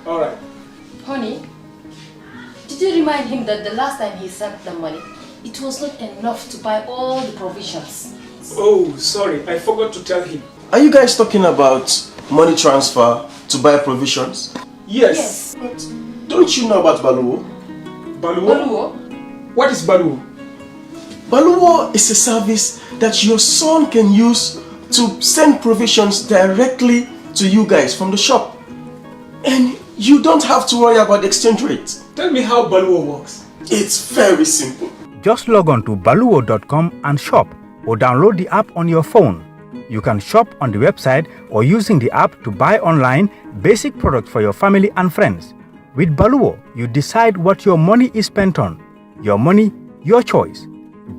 Alright. Honey, did you remind him that the last time he sent the money, it was not enough to buy all the provisions? Oh, sorry, I forgot to tell him. Are you guys talking about money transfer to buy provisions? Yes. But don't you know about Baluwo? Baluwo? What is Baluwo? Baluwo is a service that your son can use to send provisions directly to you guys from the shop. And you don't have to worry about the exchange rate. Tell me how Baluwo works. It's very simple. Just log on to baluwo.com and shop, or download the app on your phone. You can shop on the website or using the app to buy online basic products for your family and friends. With Baluwo, you decide what your money is spent on. Your money, your choice.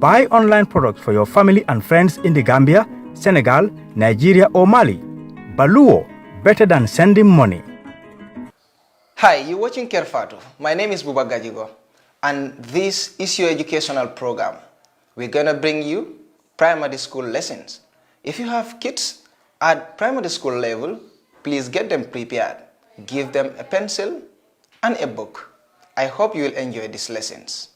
Buy online products for your family and friends in the Gambia, Senegal, Nigeria or Mali. Baluwo, better than sending money. Hi, you're watching Kerr Fatou. My name is Buba Gajigo, and this is your educational program. We're gonna bring you primary school lessons. If you have kids at primary school level, please get them prepared. Give them a pencil and a book. I hope you will enjoy these lessons.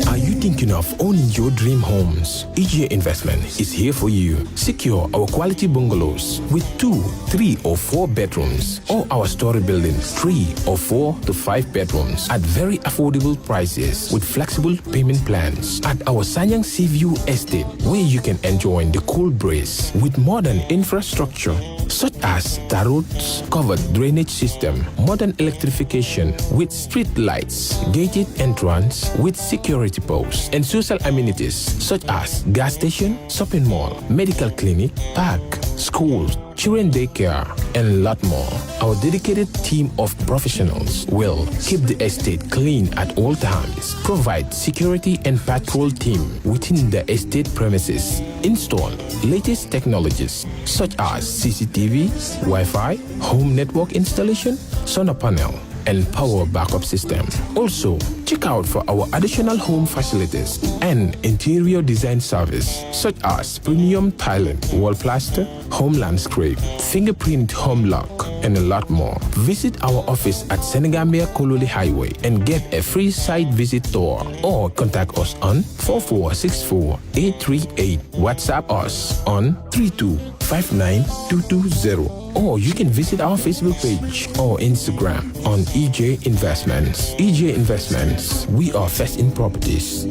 Are you thinking of owning your dream homes? EJ Investment is here for you. Secure our quality bungalows with 2, 3 or 4 bedrooms, or our story buildings 3 or 4 to 5 bedrooms at very affordable prices with flexible payment plans at our Sanyang Seaview Estate, where you can enjoy the cool breeze with modern infrastructure such as tar roads, covered drainage system, modern electrification with street lights, gated entrance with security posts, and social amenities such as gas station, shopping mall, medical clinic, park, schools, children daycare, and a lot more. Our dedicated team of professionals will keep the estate clean at all times, provide security and patrol team within the estate premises, install latest technologies such as CCTV, Wi-Fi, home network installation, solar panel, and power backup system. Also, check out for our additional home facilities and interior design service such as premium tiling, wall plaster, home landscape, fingerprint home lock, and a lot more. Visit our office at Senegambia Kololi Highway and get a free site visit tour, or contact us on 4464838. WhatsApp us on 3259220. Or you can visit our Facebook page or Instagram on EJ Investments. EJ Investments, we are first in properties.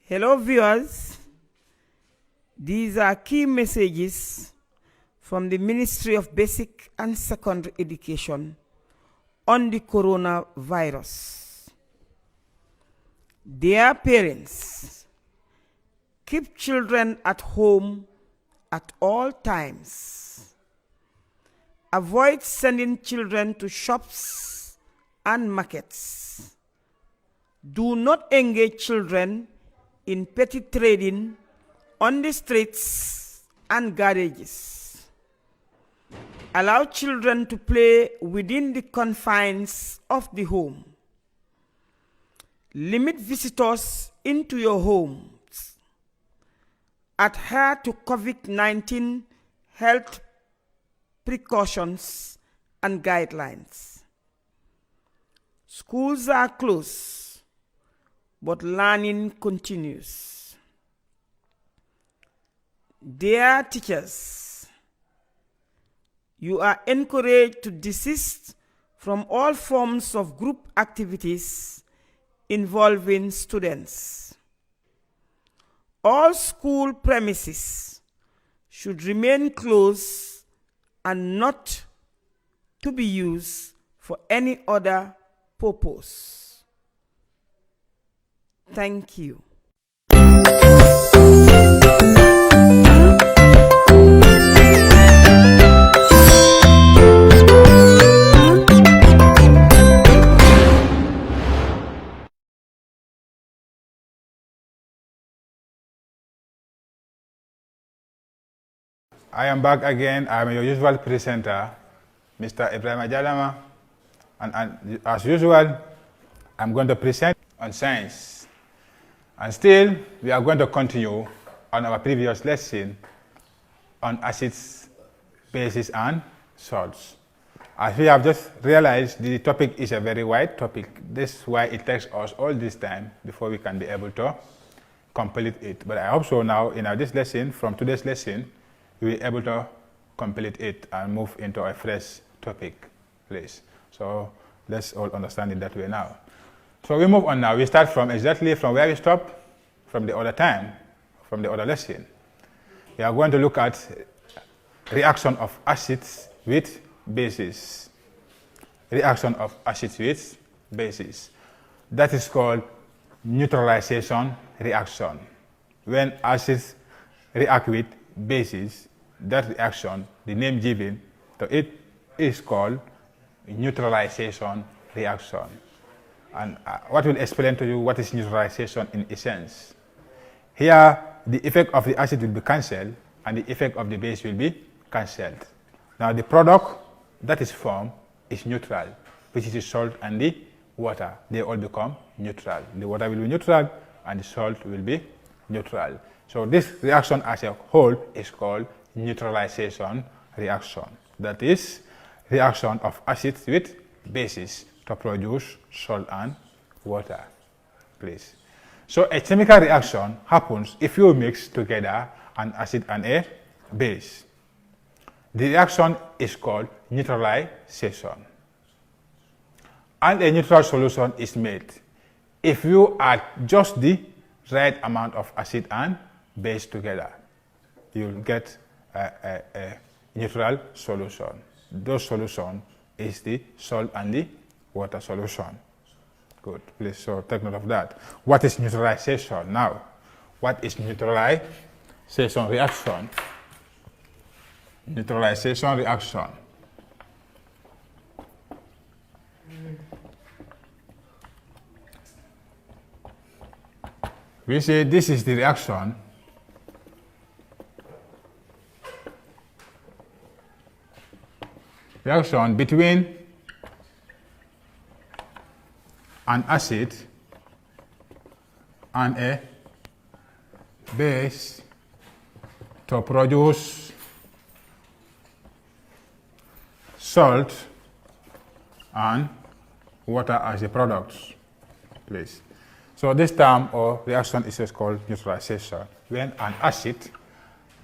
Hello viewers, these are key messages from the Ministry of Basic and Secondary Education on the coronavirus. Dear parents, keep children at home at all times. Avoid sending children to shops and markets. Do not engage children in petty trading on the streets and garages. Allow children to play within the confines of the home. Limit visitors into your homes. Adhere to COVID-19 health precautions and guidelines. Schools are closed, but learning continues. Dear teachers, you are encouraged to desist from all forms of group activities involving students. All school premises should remain closed and not to be used for any other purpose. Thank you. I am back again. I am your usual presenter, Mr. Ibrahim Ajalama, and as usual, I'm going to present on science. And still, we are going to continue on our previous lesson on acids, bases, and salts. As we have just realized, the topic is a very wide topic. This is why it takes us all this time before we can be able to complete it. But I hope so now, in this lesson, from today's lesson, we will be able to complete it and move into a fresh topic, please. So let's all understand it that way now. So we move on now. We start from exactly from where we stopped from the other time, from the other lesson. We are going to look at reaction of acids with bases. Reaction of acids with bases. That is called neutralization reaction. When acids react with bases, that reaction, the name given to it, is called neutralization reaction. And what will explain to you what is neutralization in essence. Here, the effect of the acid will be cancelled and the effect of the base will be cancelled. Now the product that is formed is neutral, which is the salt and the water. They all become neutral. The water will be neutral and the salt will be neutral. So this reaction as a whole is called neutralization reaction. That is reaction of acids with bases to produce salt and water, please. So a chemical reaction happens if you mix together an acid and a base. The reaction is called neutralization. And a neutral solution is made if you add just the right amount of acid and base together. You'll get a neutral solution. Those solution is the salt and the water solution. Good, please, so take note of that. What is neutralization now? What is neutralization reaction? Neutralization reaction. We say this is the reaction between an acid and a base to produce salt and water as a product, please. So this term or reaction is just called neutralization. When an acid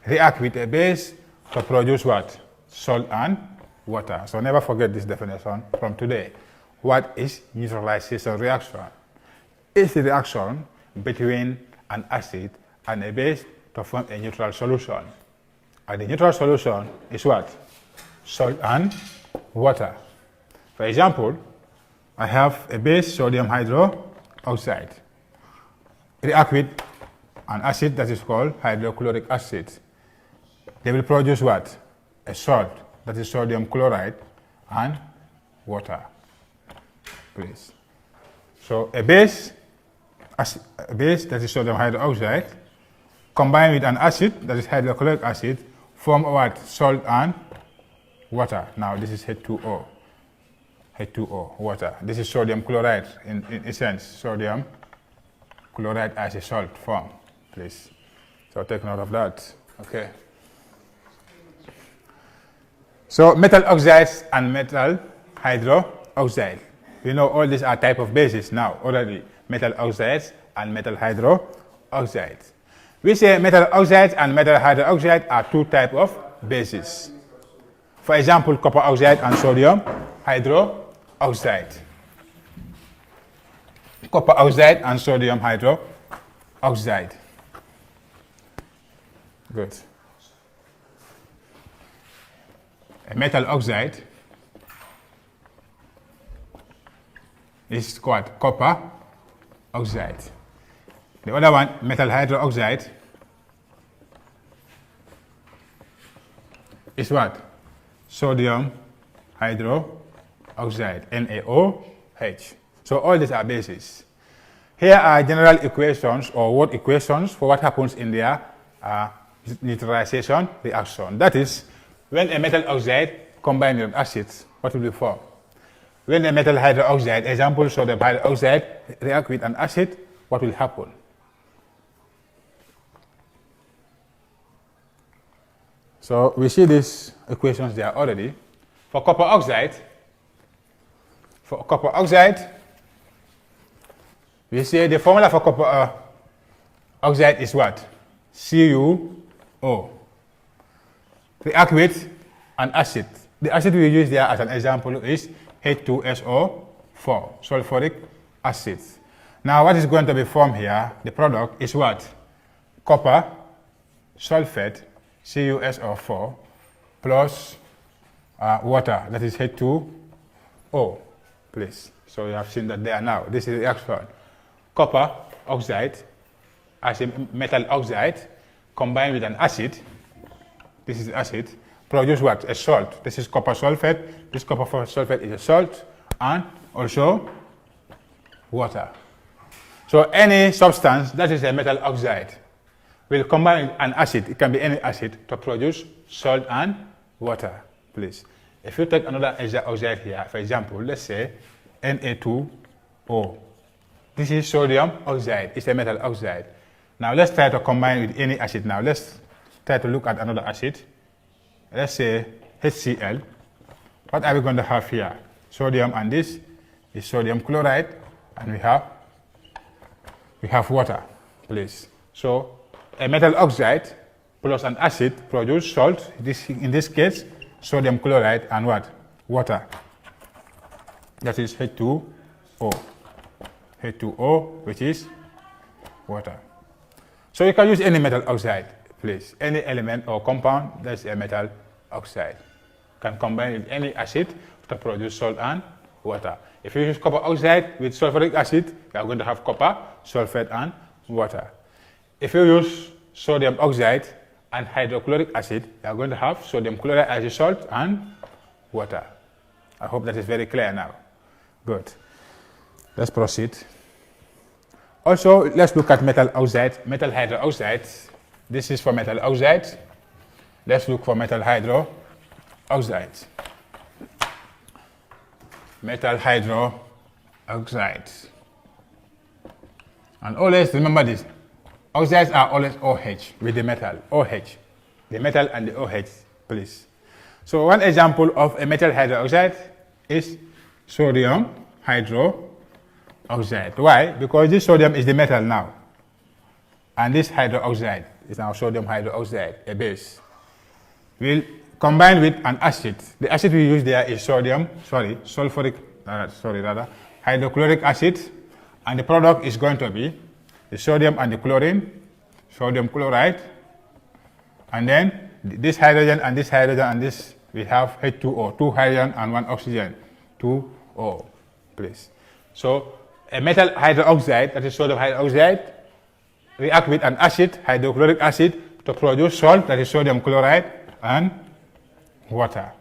reacts with a base to produce what? Salt and water. So never forget this definition from today. What is neutralization reaction? It's the reaction between an acid and a base to form a neutral solution. And the neutral solution is what? Salt and water. For example, I have a base, sodium hydroxide. React with an acid that is called hydrochloric acid. They will produce what? A salt, that is sodium chloride, and water, please. So a base that is sodium hydroxide combined with an acid that is hydrochloric acid form what? Salt and water. Now this is H2O, water. This is sodium chloride in essence, sodium chloride as a salt form, please. So take note of that, okay. So metal oxides and metal hydroxide. We know all these are type of bases now already. Metal oxides and metal hydroxides. We say metal oxides and metal hydroxide are two types of bases. For example, copper oxide and sodium hydroxide. oxide. Copper oxide and sodium hydroxide. Good. A metal oxide is called copper oxide. The other one, metal hydroxide, is what? Sodium hydroxide, NaOH. So all these are bases. Here are general equations or word equations for what happens in their neutralization reaction. That is, when a metal oxide combines with acids, what will be formed? When a metal hydroxide, example sodium hydroxide, react with an acid, what will happen? So we see these equations there already. For copper oxide, we say the formula for copper oxide is what? CuO. React with an acid. The acid we use there as an example is H2SO4, sulfuric acid. Now what is going to be formed here, the product is what? Copper sulfate, CuSO4, plus water, that is H2O, please. So you have seen that there now. This is the reaction. Copper oxide as a metal oxide combined with an acid, this is acid, produce what? A salt. This is copper sulfate. This copper sulfate is a salt and also water. So any substance that is a metal oxide will combine with an acid, it can be any acid, to produce salt and water, please. If you take another oxide here, for example, let's say Na2O. This is sodium oxide, it's a metal oxide. Now let's try to combine with any acid now. Let's try to look at another acid. Let's say HCl. What are we going to have here? Sodium, and this is sodium chloride, and we have water, please. So a metal oxide plus an acid produce salt, in this case sodium chloride, and what? Water. That is H2O. H2O, which is water. So you can use any metal oxide, please. Any element or compound that's a metal oxide can combine with any acid to produce salt and water. If you use copper oxide with sulfuric acid, you are going to have copper, sulfate, and water. If you use sodium oxide and hydrochloric acid, you are going to have sodium chloride as a salt and water. I hope that is very clear now. Good. Let's proceed. Also, let's look at metal oxide, metal hydroxide. This is for metal oxide. Let's look for metal hydroxide. Metal hydroxide. And always remember this. Oxides are always OH with the metal. OH. The metal and the OH, please. So one example of a metal hydroxide is sodium hydroxide. Why? Because this sodium is the metal now. And this hydroxide is now sodium hydroxide, a base. We'll combine with an acid. The acid we use there is hydrochloric acid, and the product is going to be the sodium and the chlorine, sodium chloride, and then this hydrogen and this hydrogen and this, we have H2O, 2 hydrogen and 1 oxygen, 2O, please. So a metal hydroxide, that is sodium hydroxide, react with an acid, hydrochloric acid, to produce salt, that is sodium chloride, and water.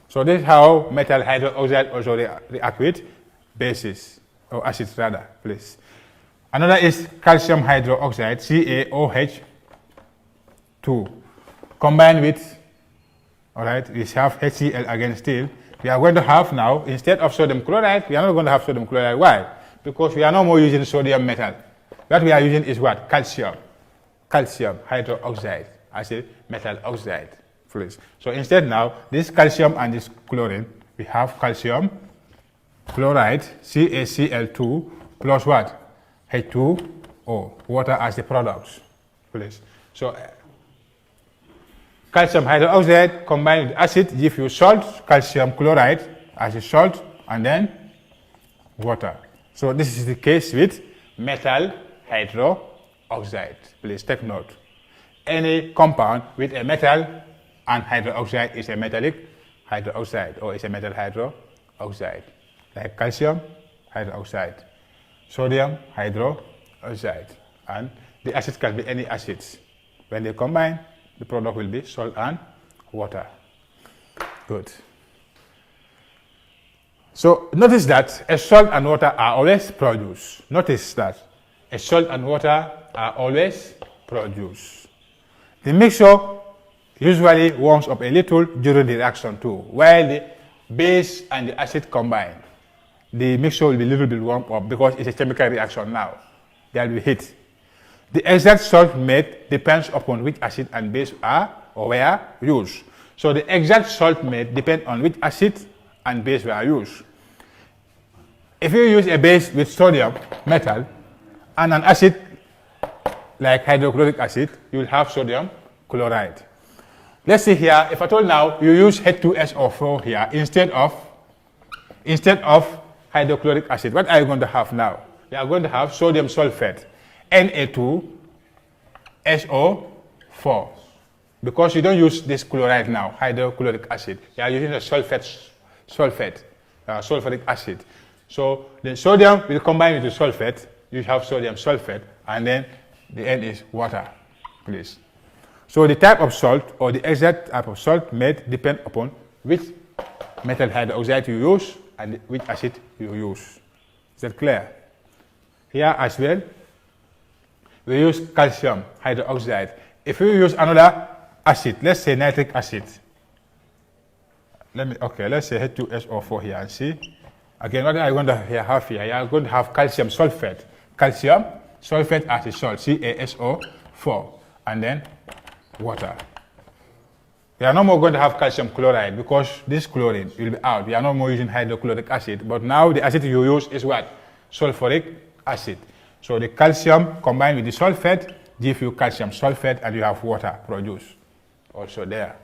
So this is how metal hydroxide also react with bases, or acids rather, please. Another is calcium hydroxide, CaOH2, combined with, alright, we have HCl again still. We are going to have now, instead of sodium chloride, we are not going to have sodium chloride. Why? Because we are no more using sodium metal. What we are using is what? Calcium. Calcium hydroxide as a metal oxide, please. So instead now, this calcium and this chlorine, we have calcium chloride, CaCl2, plus what? H2O, water as the products, please. So calcium hydroxide combined with acid give you salt, calcium chloride as a salt, and then water. So this is the case with metal hydroxide. Please take note. Any compound with a metal and hydroxide is a metallic hydroxide, or is a metal hydroxide, like calcium hydroxide, sodium hydroxide, and the acid can be any acids. When they combine, the product will be salt and water. Good. So notice that a salt and water are always produced. Notice that a salt and water are always produced. The mixture usually warms up a little during the reaction too. While the base and the acid combine, the mixture will be a little bit warmed up because it's a chemical reaction now. There will be heat. The exact salt made depends upon which acid and base are or were used. So the exact salt made depends on which acid and base were used. If you use a base with sodium metal and an acid like hydrochloric acid, you will have sodium chloride. Let's see here, if at all now you use H2SO4 here instead of hydrochloric acid, what are you going to have now? You are going to have sodium sulphate, Na2SO4. Because you don't use this chloride now, hydrochloric acid, you are using a sulphuric acid. So the sodium will combine with the sulphate, you have sodium sulphate, and then the end is water, please. So the type of salt or the exact type of salt made depend upon which metal hydroxide you use and which acid you use. Is that clear? Here as well, we use calcium hydroxide. If you use another acid, let's say nitric acid. Let's say H2SO4 here and see. Again, what are you going to have here? You are going to have calcium sulphate. Calcium sulphate as a salt, CaSO4, and then water. We are no more going to have calcium chloride because this chlorine will be out. We are no more using hydrochloric acid, but now the acid you use is what? Sulfuric acid. So the calcium combined with the sulphate give you calcium sulphate and you have water produced also there.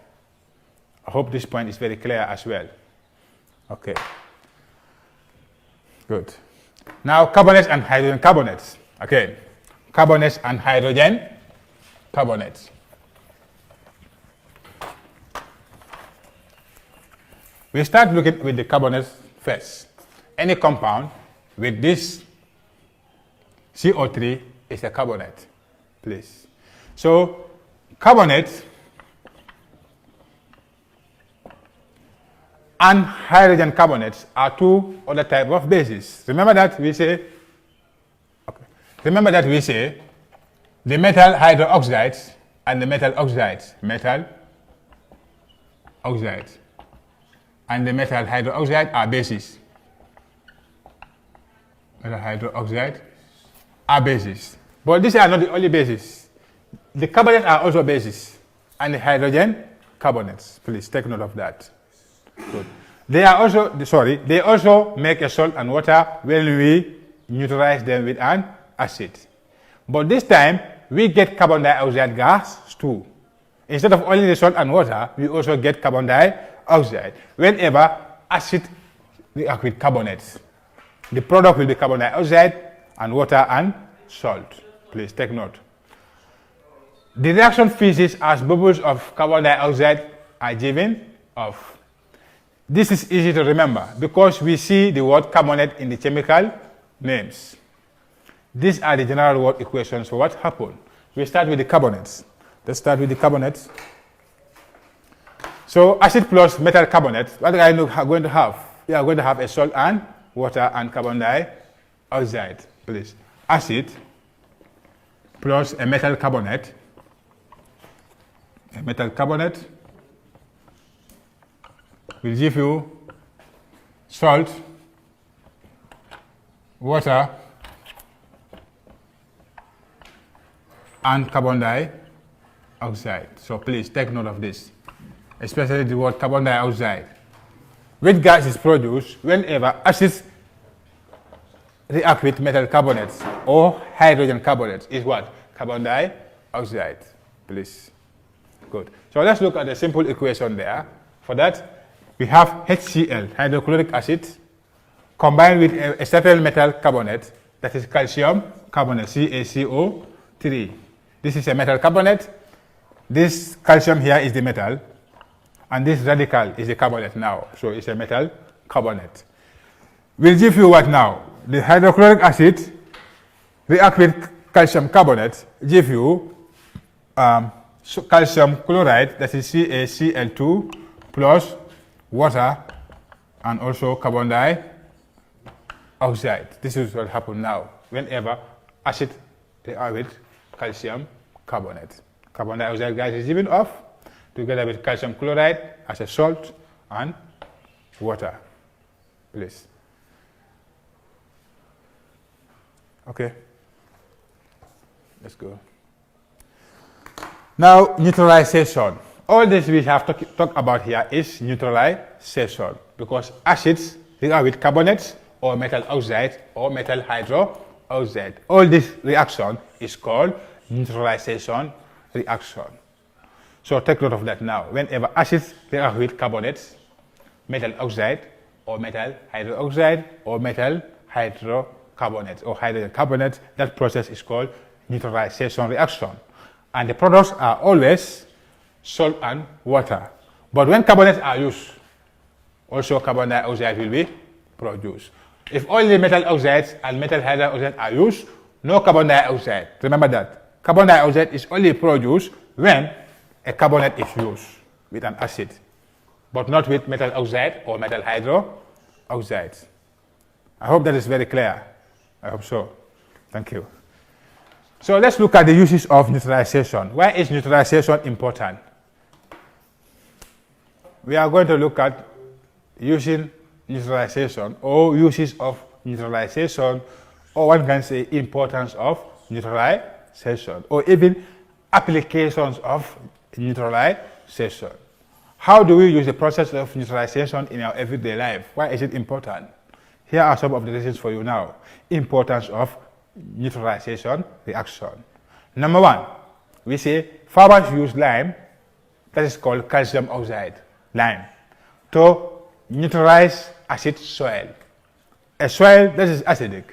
I hope this point is very clear as well. Okay. Good. Now carbonates and hydrogen carbonates. Okay. Carbonates and hydrogen carbonates. We start looking with the carbonates first. Any compound with this CO3 is a carbonate, please. So carbonates and hydrogen carbonates are two other types of bases. Remember that we say the metal hydroxides and the metal oxides, and the metal hydroxide are bases. Metal hydroxide are bases. But these are not the only bases. The carbonates are also bases, and the hydrogen carbonates. Please take note of that. Good. They also make a salt and water when we neutralize them with an acid. But this time we get carbon dioxide gas too. Instead of only the salt and water, we also get carbon dioxide. Whenever acid reacts with carbonates, the product will be carbon dioxide and water and salt. Please take note. The reaction finishes as bubbles of carbon dioxide are given off. This is easy to remember because we see the word carbonate in the chemical names. These are the general word equations for what happened. We start with the carbonates. Let's start with the carbonates. So acid plus metal carbonate, what are you going to have? We are going to have a salt and water and carbon dioxide. Please. Acid plus a metal carbonate. A metal carbonate will give you salt, water, and carbon dioxide. So please take note of this, especially the word carbon dioxide. Which gas is produced whenever acids react with metal carbonates or hydrogen carbonates is what? Carbon dioxide. Please. Good. So let's look at the simple equation there. For that, we have HCl, hydrochloric acid, combined with a certain metal carbonate, that is calcium carbonate, CaCO3. This is a metal carbonate. This calcium here is the metal, and this radical is the carbonate now. So it's a metal carbonate. We'll give you what now? The hydrochloric acid react with calcium carbonate, give you calcium chloride, that is CaCl2 plus water and also carbon dioxide. This is what happens now whenever acid react with calcium carbonate. Carbon dioxide gas is given off together with calcium chloride as a salt and water. Please. Okay. Let's go. Now, neutralization. All this we have to talk about here is neutralization, because acids react with carbonates or metal oxide or metal hydroxide. All this reaction is called neutralization reaction. So take note of that now. Whenever acids react with carbonates, metal oxide or metal hydroxide or metal hydrocarbonate or hydrogen carbonate, that process is called neutralization reaction. And the products are always salt and water. But when carbonates are used, also carbon dioxide will be produced. If only metal oxides and metal hydroxide are used, no carbon dioxide. Remember that. Carbon dioxide is only produced when a carbonate is used with an acid, but not with metal oxide or metal hydroxide. I hope that is very clear. I hope so. Thank you. So let's look at the uses of neutralization. Why is neutralization important? We are going to look at using neutralization or uses of neutralization, or one can say importance of neutralization, or even applications of neutralization. How do we use the process of neutralization in our everyday life? Why is it important? Here are some of the reasons for you now. Importance of neutralization reaction. Number one, we say farmers use lime, that is called calcium oxide, lime, to neutralize acid soil. A soil that is acidic.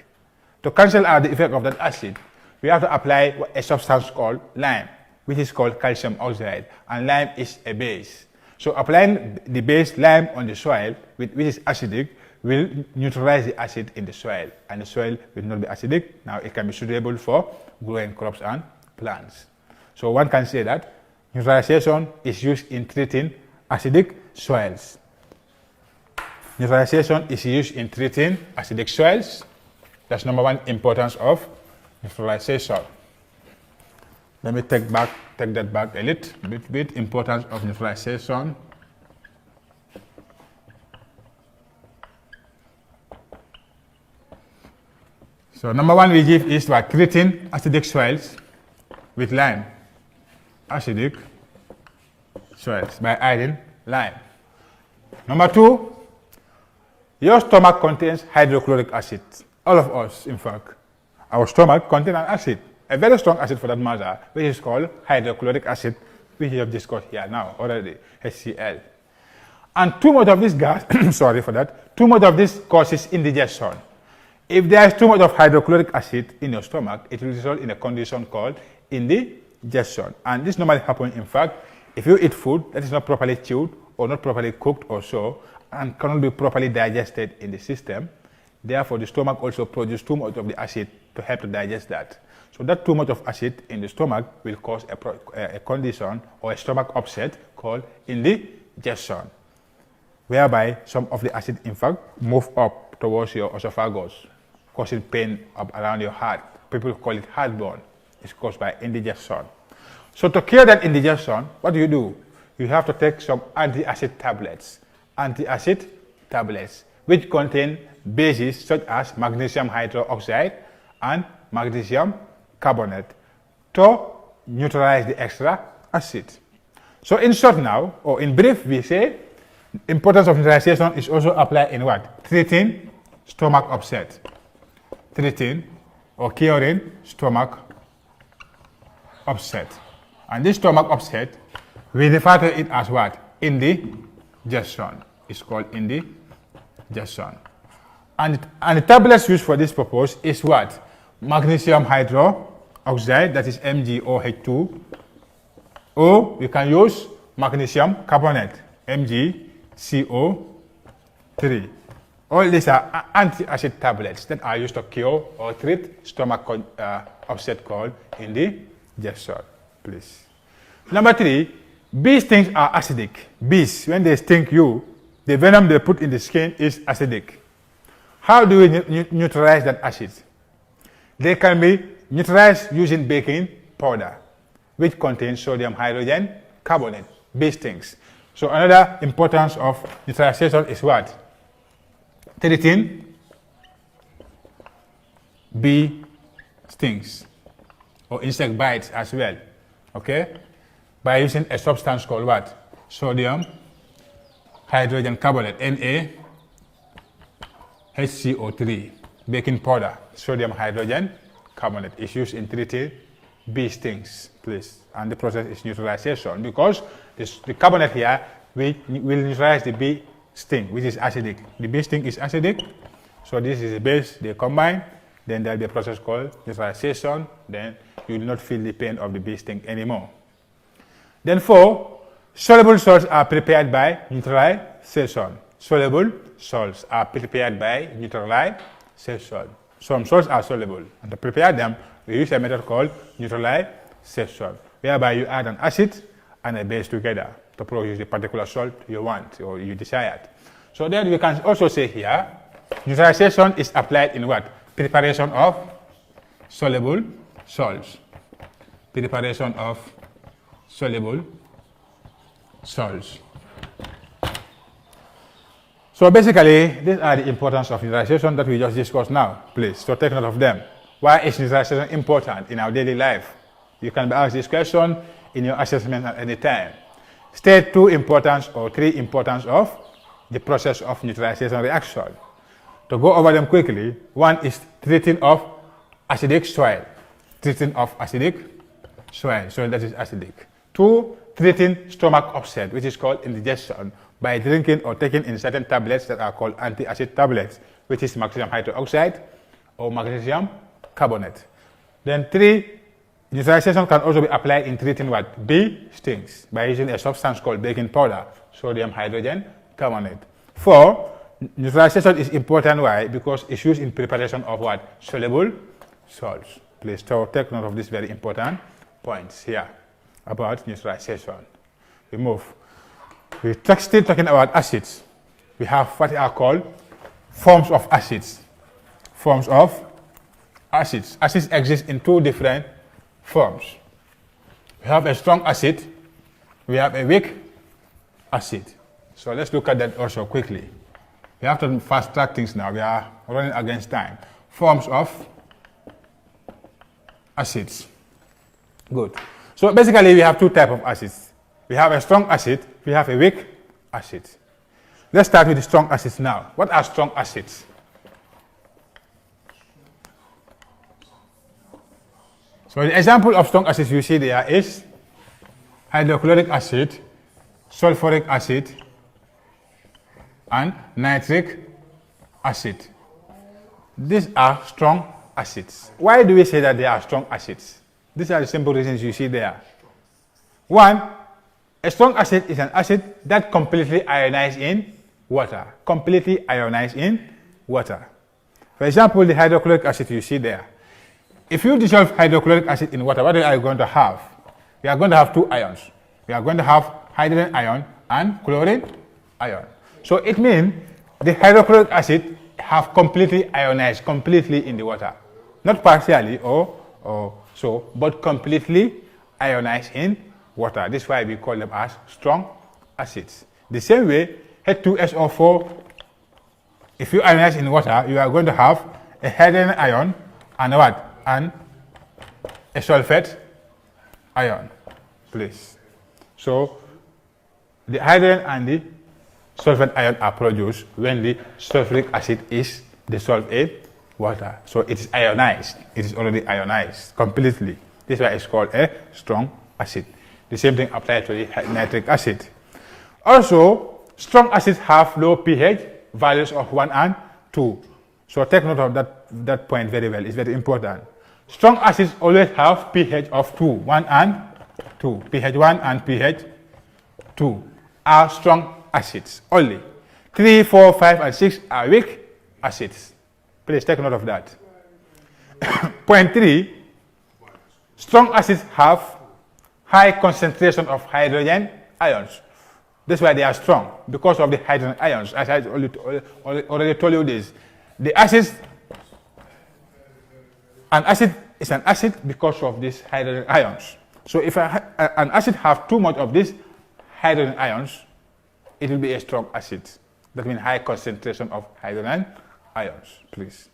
To cancel out the effect of that acid, we have to apply a substance called lime, which is called calcium oxide, and lime is a base. So applying the base lime on the soil, which is acidic, will neutralize the acid in the soil, and the soil will not be acidic. Now it can be suitable for growing crops and plants. So one can say that neutralization is used in treating acidic soils. Neutralization is used in treating acidic soils. That's number one importance of neutralization. Let me take that back a little bit. Importance of neutralization. So number one we give is by treating acidic soils with lime. Acidic soils by adding lime. Number two, your stomach contains hydrochloric acid. All of us, in fact, our stomach contains an acid, a very strong acid for that matter, which is called hydrochloric acid, which we have discussed here now already, HCl. And too much of this gas, sorry for that, too much of this causes indigestion. If there is too much of hydrochloric acid in your stomach, it will result in a condition called indigestion. And this normally happens, in fact, if you eat food that is not properly chewed or not properly cooked or so, and cannot be properly digested in the system. Therefore, the stomach also produces too much of the acid to help to digest that. So that too much of acid in the stomach will cause a condition or a stomach upset called indigestion, whereby some of the acid, in fact, move up towards your esophagus, causing pain up around your heart. People call it heartburn. It's caused by indigestion. So to cure that indigestion, what do? You have to take some anti-acid tablets. Anti-acid tablets, which contain bases such as magnesium hydroxide and magnesium carbonate to neutralize the extra acid. So in short now, or in brief, we say importance of neutralization is also applied in what? Treating stomach upset. Treating or curing stomach upset. And this stomach upset, we refer to it as what? Indigestion. It's called indigestion. And the tablets used for this purpose is what? Magnesium hydroxide, that is MgOH2, or we can use magnesium carbonate, MgCO3. All these are anti-acid tablets that are used to cure or treat stomach upset cold in the digestion, please. Number 3, bee stings are acidic. Bees, when they sting you, the venom they put in the skin is acidic. How do we neutralize that acid? They can be neutralized using baking powder, which contains sodium hydrogen carbonate, bee stings. So another importance of neutralization is what? Treating bee stings or insect bites as well, okay? By using a substance called what? Sodium hydrogen carbonate, NaHCO3, baking powder, sodium hydrogen carbonate is used in treating bee stings, please. And the process is neutralization because the carbonate here will neutralize the bee sting, which is acidic. The bee sting is acidic, so this is the base, they combine, then there will be a process called neutralization, then you will not feel the pain of the bee sting anymore. Then 4, soluble salts are prepared by neutralization. Soluble salts are prepared by neutralization. Some salts are soluble, and to prepare them, we use a method called neutralization, whereby you add an acid and a base together to produce the particular salt you want or you desired. So then we can also say here, neutralization is applied in what? Preparation of soluble salts. Preparation of soluble salts. So basically, these are the importance of neutralization that we just discussed now, please. So take note of them. Why is neutralization important in our daily life? You can be asked this question in your assessment at any time. State 2 importance or 3 importance of the process of neutralization reaction. To go over them quickly, 1 is treating of acidic soil. Treating of acidic soil, so that is acidic. 2, treating stomach upset, which is called indigestion, by drinking or taking in certain tablets that are called anti-acid tablets, which is magnesium hydroxide or magnesium carbonate. Then 3, neutralization can also be applied in treating what? Bee stings, by using a substance called baking powder, sodium hydrogen carbonate. 4, neutralization is important. Why? Because it's used in preparation of what? Soluble salts. Please take note of these very important points here about neutralization. We move. We're still talking about acids. We have what are called forms of acids. Forms of acids. Acids exist in 2 different forms. We have a strong acid. We have a weak acid. So let's look at that also quickly. We have to fast track things now. We are running against time. Forms of acids. Good. So basically we have 2 types of acids. We have a strong acid, we have a weak acid. Let's start with the strong acids now. What are strong acids? So the example of strong acids you see there is hydrochloric acid, sulfuric acid, and nitric acid. These are strong acids. Why do we say that they are strong acids? These are the simple reasons you see there. 1, a strong acid is an acid that completely ionizes in water. Completely ionizes in water. For example, the hydrochloric acid you see there. If you dissolve hydrochloric acid in water, what are you going to have? We are going to have 2 ions. We are going to have hydrogen ion and chlorine ion. So it means the hydrochloric acid have completely ionized completely in the water. Not partially or so, but completely ionized in water. This is why we call them as strong acids. The same way, H2SO4, if you ionize in water, you are going to have a hydrogen ion and what? And a sulphate ion, please. So the hydrogen and the sulphate ion are produced when the sulfuric acid is dissolved in water. So it is ionized. It is already ionized completely. This is why it's called a strong acid. The same thing applies to the nitric acid. Also, strong acids have low pH values of 1 and 2. So take note of that point very well. It's very important. Strong acids always have pH of 2, 1 and 2. pH 1 and pH 2 are strong acids only. 3, 4, 5, and 6 are weak acids. Please take note of that. Point 3, strong acids have high concentration of hydrogen ions. That's why they are strong, because of the hydrogen ions. As I already told you this, the acids, an acid is an acid because of these hydrogen ions. So if an acid have too much of these hydrogen ions, it will be a strong acid. That means high concentration of hydrogen ions, please.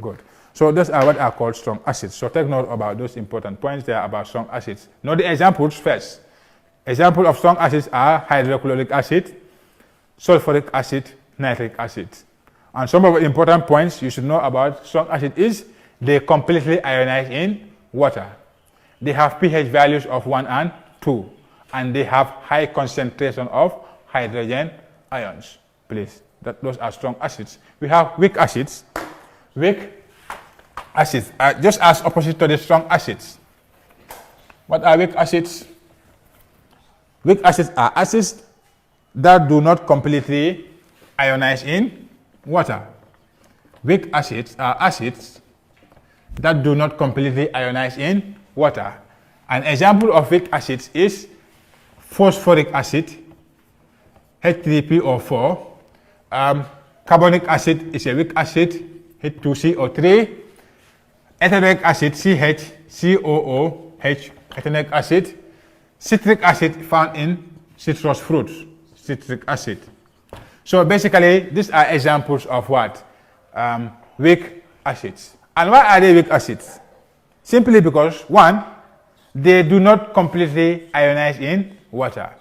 Good. So those are what are called strong acids. So take note about those important points there about strong acids. Know the examples first. Examples of strong acids are hydrochloric acid, sulfuric acid, nitric acid. And some of the important points you should know about strong acid is they completely ionize in water. They have pH values of 1 and 2. And they have high concentration of hydrogen ions. Please, those are strong acids. We have weak acids. Weak acids are just as opposite to the strong acids. What are weak acids? Weak acids are acids that do not completely ionize in water. Weak acids are acids that do not completely ionize in water. An example of weak acids is phosphoric acid, H3PO4. Carbonic acid is a weak acid, H2CO3. Ethanoic acid, CHCOOH, ethanoic acid. Citric acid found in citrus fruits, citric acid. So basically, these are examples of what? Weak acids. And why are they weak acids? Simply because, one, they do not completely ionize in water.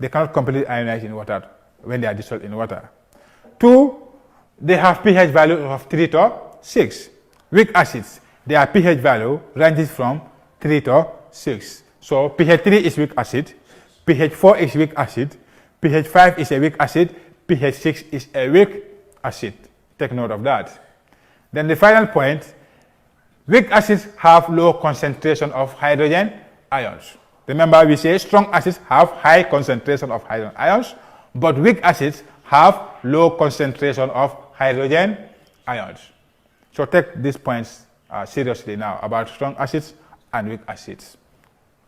They cannot completely ionize in water when they are dissolved in water. Two, they have pH value of 3 to 6. Weak acids, their pH value ranges from 3 to 6. So pH 3 is weak acid, pH 4 is weak acid, pH 5 is a weak acid, pH 6 is a weak acid. Take note of that. Then the final point, weak acids have low concentration of hydrogen ions. Remember, we say strong acids have high concentration of hydrogen ions, but weak acids have low concentration of hydrogen ions. So take these points seriously now about strong acids and weak acids.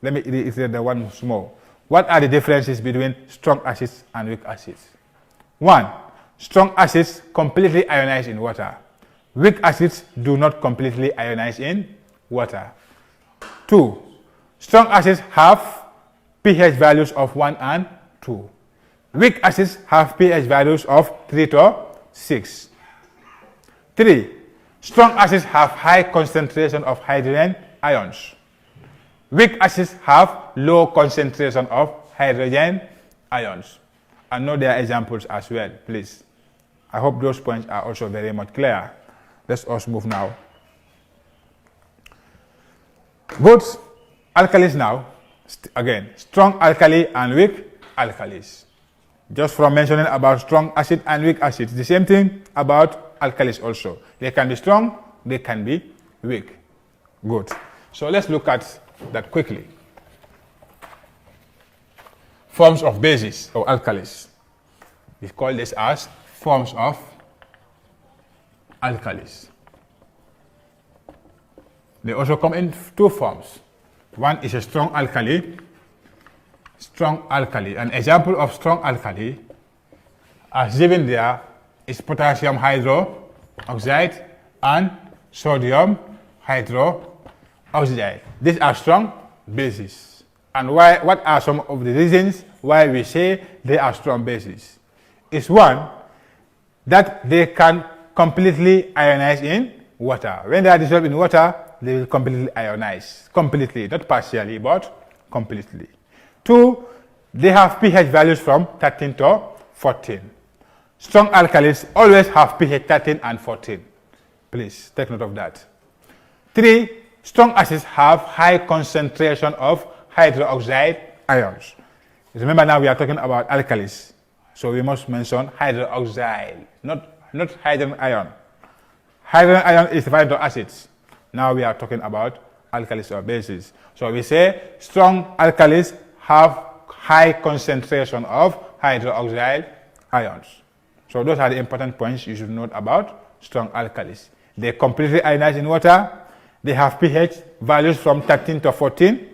Let me reiterate the ones more. What are the differences between strong acids and weak acids? One, strong acids completely ionize in water. Weak acids do not completely ionize in water. Two, strong acids have pH values of 1 and 2. Weak acids have pH values of 3 to 6. 3. Strong acids have high concentration of hydrogen ions. Weak acids have low concentration of hydrogen ions. And know their examples as well, please. I hope those points are also very much clear. Let's also move now. Both alkalis now, again, strong alkali and weak alkalis. Just from mentioning about strong acid and weak acids, the same thing about alkalis also. They can be strong, they can be weak. Good. So let's look at that quickly. Forms of bases or alkalis. We call this as forms of alkalis. They also come in two forms. One is a strong alkali. Strong alkali. An example of strong alkali, as given there, is potassium hydroxide and sodium hydroxide. These are strong bases. And what are some of the reasons why we say they are strong bases? Is one, that they can completely ionize in water. When they are dissolved in water, they will completely ionize. Completely, not partially, but completely. Two, they have pH values from 13 to 14. Strong alkalis always have pH 13 and 14. Please take note of that. 3. Strong acids have high concentration of hydroxide ions. Remember now we are talking about alkalis. So we must mention hydroxide, not hydrogen ion. Hydrogen ion is divided into acids. Now we are talking about alkalis or bases. So we say strong alkalis have high concentration of hydroxyl ions. So those are the important points you should note about strong alkalis. They completely ionize in water, they have pH values from 13 to 14,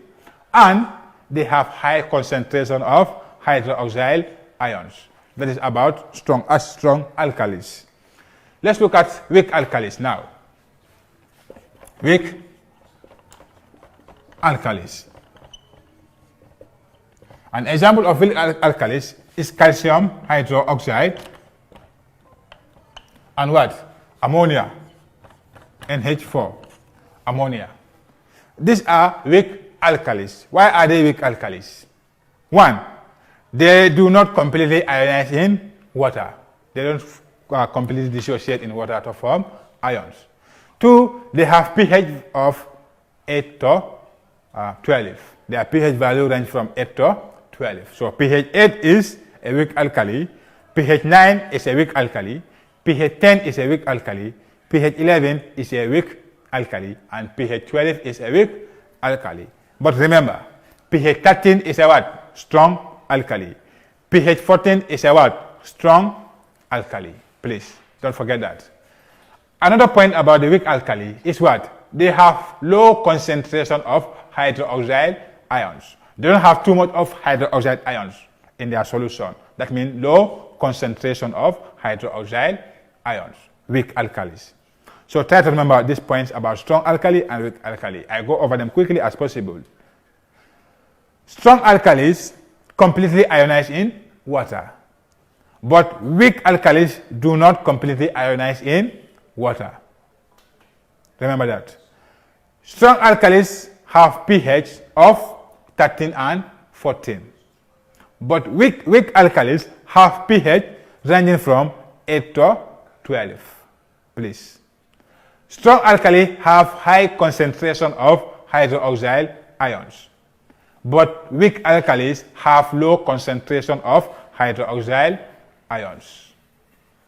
and they have high concentration of hydroxyl ions. That is about strong alkalis. Let's look at weak alkalis now. Weak alkalis. An example of weak alkalis is calcium hydroxide and what? Ammonia, NH4, ammonia. These are weak alkalis. Why are they weak alkalis? One, they do not completely ionize in water. They don't completely dissociate in water to form ions. Two, they have pH of 8 to 12. Their pH value range from 8 to 12. So pH 8 is a weak alkali, pH 9 is a weak alkali, pH 10 is a weak alkali, pH 11 is a weak alkali, and pH 12 is a weak alkali. But remember, pH 13 is a what? Strong alkali. pH 14 is a what? Strong alkali. Please, don't forget that. Another point about the weak alkali is what? They have low concentration of hydroxyl ions. They don't have too much of hydroxide ions in their solution. That means low concentration of hydroxyl ions, weak alkalis. So try to remember these points about strong alkali and weak alkali. I go over them quickly as possible. Strong alkalis completely ionize in water, but weak alkalis do not completely ionize in water. Remember that. Strong alkalis have pH of 13 and 14, but weak alkalis have pH ranging from 8 to 12. Please. Strong alkali have high concentration of hydroxyl ions, but weak alkalis have low concentration of hydroxyl ions.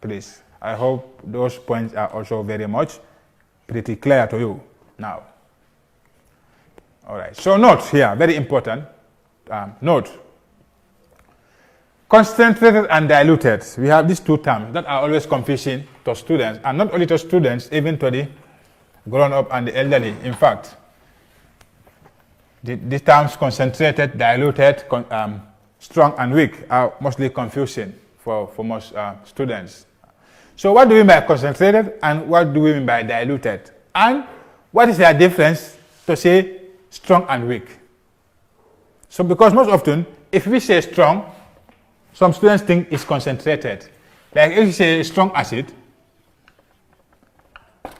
Please, I hope those points are also very much pretty clear to you now. All right, so note here, very important, note. Concentrated and diluted, we have these two terms that are always confusing to students, and not only to students, even to the grown-up and the elderly. In fact, these terms concentrated, diluted, strong and weak are mostly confusing for most students. So what do we mean by concentrated and what do we mean by diluted? And what is the difference to say strong and weak? So because most often, if we say strong, some students think it's concentrated. Like if you say strong acid,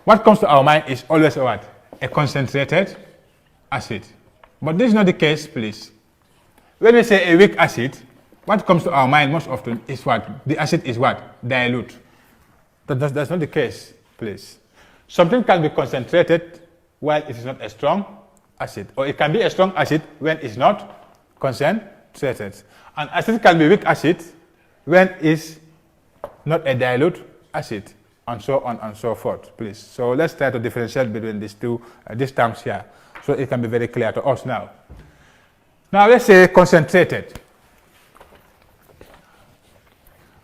what comes to our mind is always what? A concentrated acid. But this is not the case, please. When we say a weak acid, what comes to our mind most often is what? The acid is what? Dilute. That's not the case, please. Something can be concentrated while it is not a strong acid, or it can be a strong acid when it's not concentrated. An acid can be weak acid when it's not a dilute acid, and so on and so forth, please. So let's try to differentiate between these two, these terms here, so it can be very clear to us now. Now let's say concentrated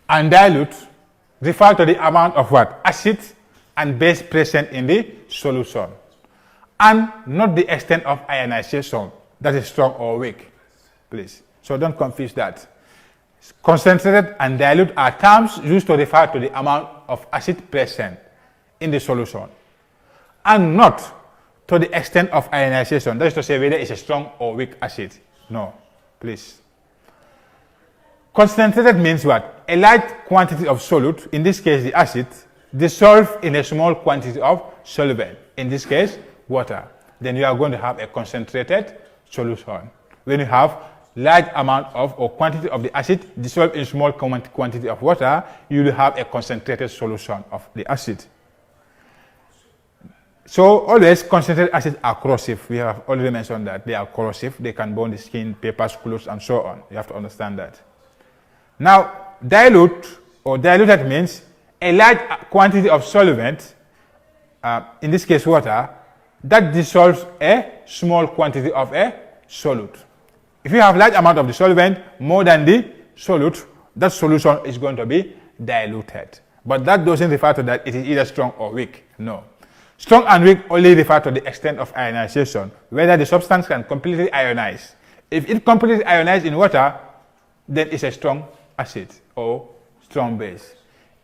and dilute refer to the amount of what? Acid and base present in the solution, and not the extent of ionization, that is strong or weak, please. So don't confuse that. Concentrated and dilute are terms used to refer to the amount of acid present in the solution, and not to the extent of ionization, that is to say whether it's a strong or weak acid. No, please. Concentrated means what? A large quantity of solute, in this case the acid, dissolved in a small quantity of solvent, in this case water. Then you are going to have a concentrated solution. When you have large amount of or quantity of the acid dissolved in small quantity of water, you will have a concentrated solution of the acid. So always concentrated acids are corrosive. We have already mentioned that they are corrosive. They can burn the skin, papers, clothes, and so on. You have to understand that. Now, dilute or diluted means a large quantity of solvent in this case water, that dissolves a small quantity of a solute. If you have large amount of the solvent, more than the solute, that solution is going to be diluted. But that doesn't refer to that it is either strong or weak. No. Strong and weak only refer to the extent of ionization, whether the substance can completely ionize. If it completely ionizes in water, then it's a strong acid or strong base.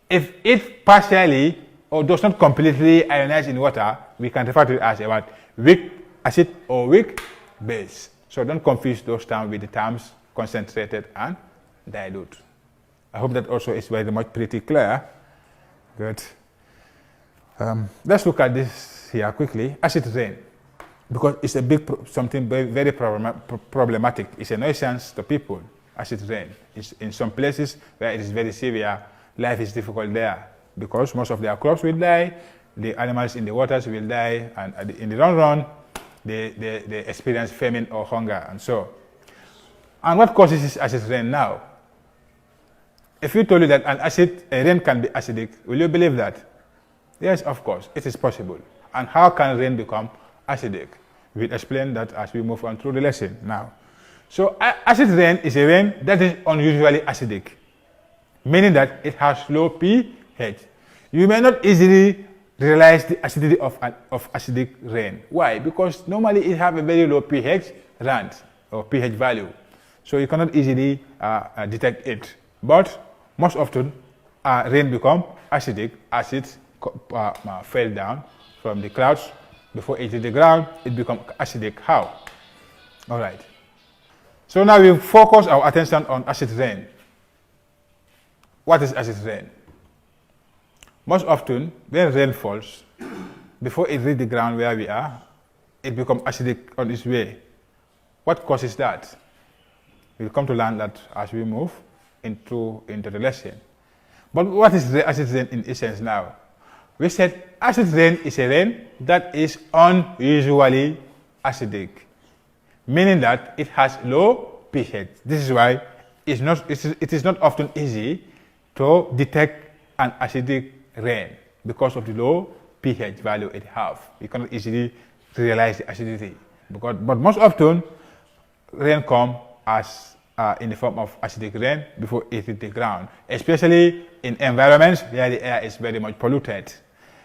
If it partially or does not completely ionize in water, we can refer to it as a weak acid or weak base. So don't confuse those terms with the terms concentrated and dilute. I hope that also is very much pretty clear. Good. Let's look at this here quickly. Acid rain, because it's a big something very problematic. It's a nuisance to people. Acid rain is in some places where it is very severe. Life is difficult there because most of their crops will die, the animals in the waters will die, and in the long run, they experience famine or hunger, and so. And what causes this acid rain now? If we told you that a rain can be acidic, will you believe that? Yes, of course, it is possible. And how can rain become acidic? We'll explain that as we move on through the lesson now. So acid rain is a rain that is unusually acidic, meaning that it has low pH. You may not easily realize the acidity of acidic rain. Why? Because normally it has a very low pH rand or pH value. So you cannot easily detect it. But most often, rain becomes acidic as it fell down from the clouds. Before it hit the ground, it becomes acidic. How? All right. So now we focus our attention on acid rain. What is acid rain? Most often, when rain falls, before it reaches the ground where we are, it becomes acidic on its way. What causes that? We'll come to learn that as we move into the lesson. But what is the acid rain in essence now? We said acid rain is a rain that is unusually acidic, meaning that it has low pH. This is why it is not often easy to detect an acidic rain because of the low pH value it has. You cannot easily realize the acidity. But most often, rain comes as in the form of acidic rain before it hits the ground, especially in environments where the air is very much polluted.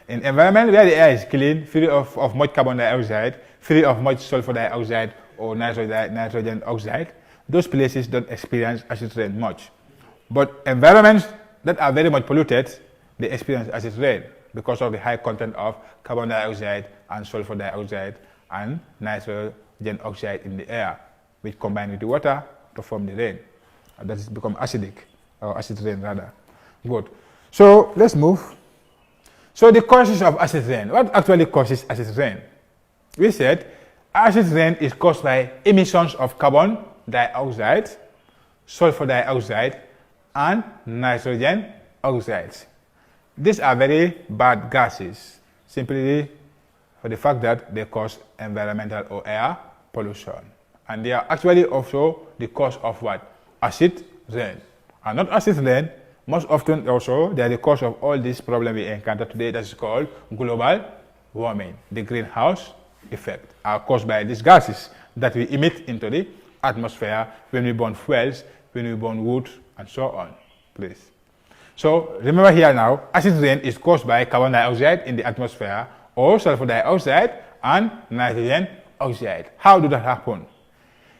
In environments where the air is clean, free of much carbon dioxide, free of much sulfur dioxide or nitrogen oxide, those places don't experience acid rain much. But environments that are very much polluted, they experience acid rain because of the high content of carbon dioxide and sulfur dioxide and nitrogen oxide in the air, which combine with the water to form the rain. And that has become acidic, or acid rain rather. Good. So let's move. So the causes of acid rain. What actually causes acid rain? We said acid rain is caused by emissions of carbon dioxide, sulfur dioxide, and nitrogen oxides. These are very bad gases, simply for the fact that they cause environmental or air pollution. And they are actually also the cause of what? Acid rain. And not acid rain, most often also they are the cause of all these problems we encounter today that is called global warming. The greenhouse effect are caused by these gases that we emit into the atmosphere when we burn fuels, when we burn wood, and so on. Please. So remember here now, acid rain is caused by carbon dioxide in the atmosphere or sulfur dioxide and nitrogen oxide. How do that happen?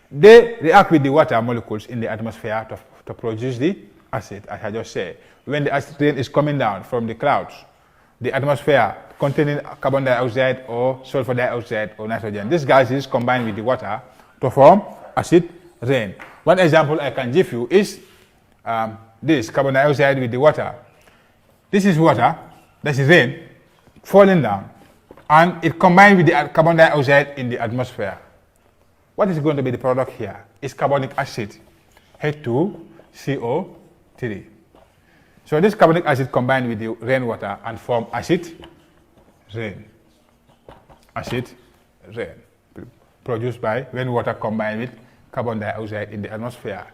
They react with the water molecules in the atmosphere to produce the acid, as I just said. When the acid rain is coming down from the clouds, the atmosphere containing carbon dioxide or sulfur dioxide or nitrogen, these gases combine with the water to form acid rain. One example I can give you is this carbon dioxide with the water. This is water, that is rain, falling down, and it combined with the carbon dioxide in the atmosphere. What is going to be the product here? It's carbonic acid, H2CO3. So this carbonic acid combined with the rainwater and form acid rain. Acid rain, produced by rainwater combined with carbon dioxide in the atmosphere.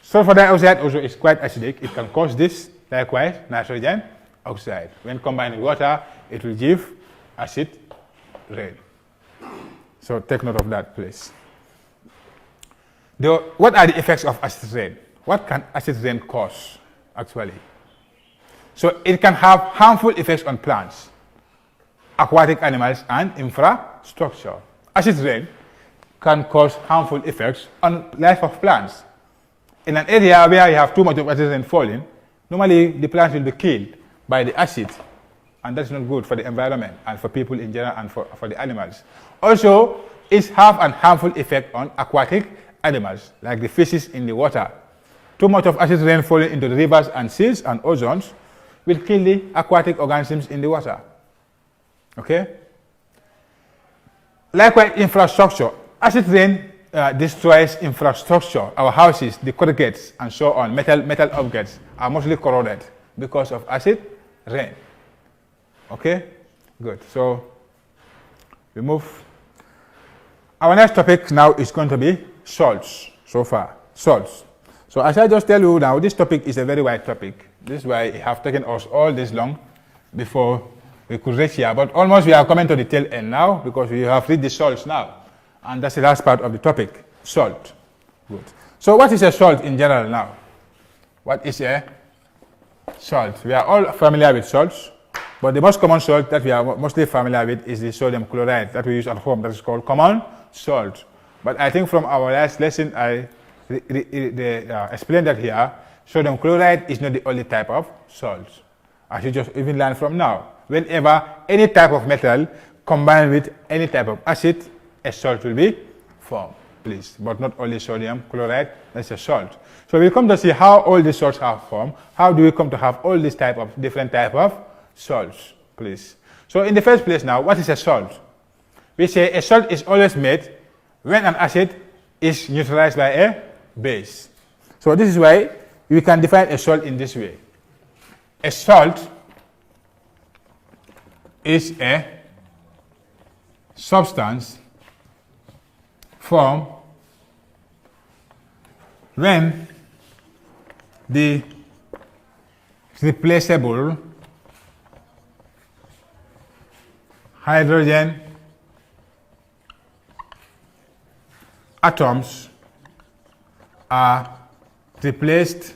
Sulfur dioxide also is quite acidic. It can cause this, likewise, nitrogen oxide. When combined with water, it will give acid rain. So take note of that, please. What are the effects of acid rain? What can acid rain cause, actually? So it can have harmful effects on plants, aquatic animals, and infrastructure. Acid rain can cause harmful effects on life of plants. In an area where you have too much of acid rain falling, normally the plants will be killed by the acid, and that's not good for the environment and for people in general and for the animals. Also, it has a harmful effect on aquatic animals, like the fishes in the water. Too much of acid rain falling into the rivers and seas and oceans will kill the aquatic organisms in the water. Okay? Likewise, infrastructure. Acid rain destroys infrastructure. Our houses, the corrugates, and so on, metal objects are mostly corroded because of acid rain. Okay? Good. So, we move. Our next topic now is going to be salts. So far, salts. So as I just tell you now, this topic is a very wide topic. This is why it has taken us all this long before we could reach here. But almost we are coming to the tail end now because we have read the salts now. And that's the last part of the topic, salt. Good. So what is a salt in general now? What is a salt? We are all familiar with salts, but the most common salt that we are mostly familiar with is the sodium chloride that we use at home. That is called common salt. But I think from our last lesson, I explained that here, sodium chloride is not the only type of salt. As you just even learned from now. Whenever any type of metal combined with any type of acid, a salt will be formed, please. But not only sodium chloride, that's a salt. So we come to see how all these salts are formed. How do we come to have all these different type of salts, please? So in the first place now, what is a salt? We say a salt is always made when an acid is neutralized by a base. So this is why we can define a salt in this way. A salt is a substance formed when the replaceable hydrogen atoms are replaced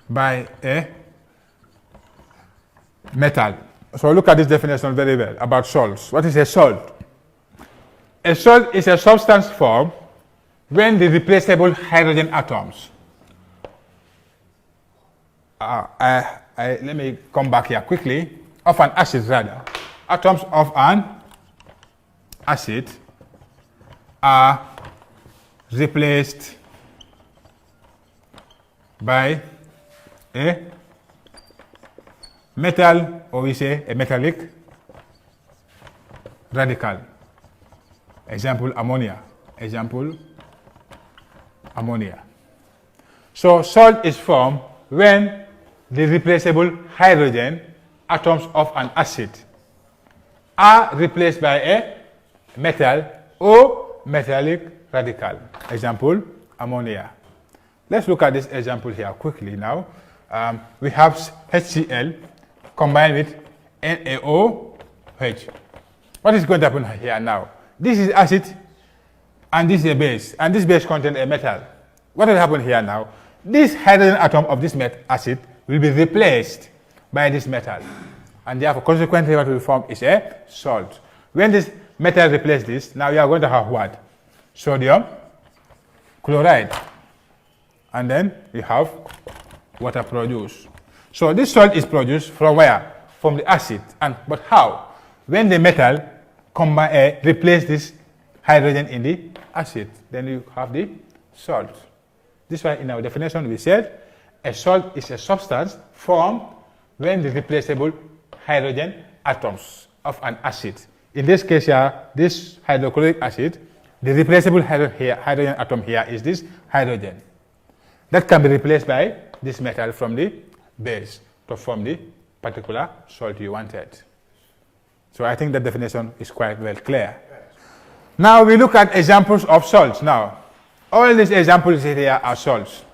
by a metal. So look at this definition very well about salts. What is a salt? A salt is a substance formed when the replaceable hydrogen atoms let me come back here quickly, of an acid rather. Atoms of an acid are replaced by a metal, or we say a metallic radical. Example, ammonia. Example, ammonia. So salt is formed when the replaceable hydrogen atoms of an acid are replaced by a metal or metallic radical. Example, ammonia. Let's look at this example here quickly now. We have HCl combined with NaOH. What is going to happen here now? This is acid and this is a base, and this base contains a metal. What will happen here now? This hydrogen atom of this acid will be replaced by this metal, and therefore consequently what will form is a salt. When this metal replaces this, now we are going to have what? Sodium chloride, and then we have water produced. So this salt is produced from where? From the acid. But how? When the metal replace this hydrogen in the acid, then you have the salt. This is why in our definition we said a salt is a substance formed when the replaceable hydrogen atoms of an acid. In this case here, this hydrochloric acid, the replaceable hydrogen atom here is this hydrogen. That can be replaced by this metal from the base to form the particular salt you wanted. So I think the definition is quite well clear. Now we look at examples of salts. Now, all these examples here are salts.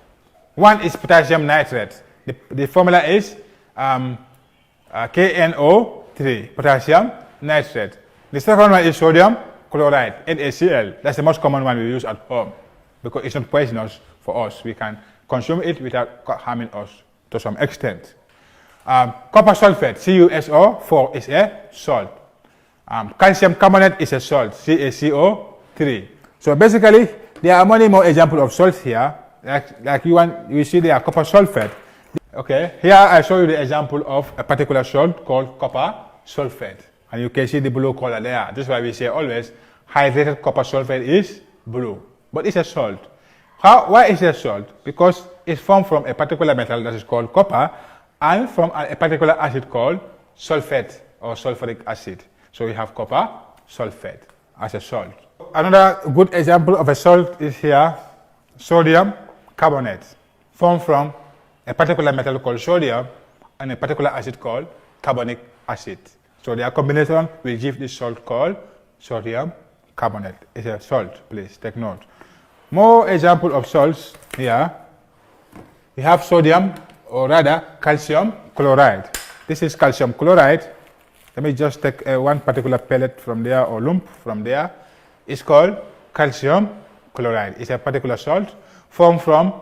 One is potassium nitrate. The formula is KNO 2SO3, potassium nitrate. The second one is sodium chloride, NaCl. That's the most common one we use at home because it's not poisonous for us. We can consume it without harming us to some extent. Copper sulphate, CuSO4, is a salt. Calcium carbonate is a salt, CaCO3. So basically, there are many more examples of salts here. Like you see there, copper sulphate. Okay, here I show you the example of a particular salt called copper sulphate. And you can see the blue color there. That's why we say always hydrated copper sulphate is blue. But it's a salt. Why is it a salt? Because it's formed from a particular metal that is called copper and from a particular acid called sulphate or sulfuric acid. So we have copper sulphate as a salt. Another good example of a salt is here, sodium carbonate, formed from a particular metal called sodium and a particular acid called carbonic acid. So their combination will give this salt called sodium carbonate. It's a salt, please take note. More example of salts here. We have sodium, or rather calcium chloride. This is calcium chloride. Let me just take one particular pellet from there or lump from there. It's called calcium chloride. It's a particular salt formed from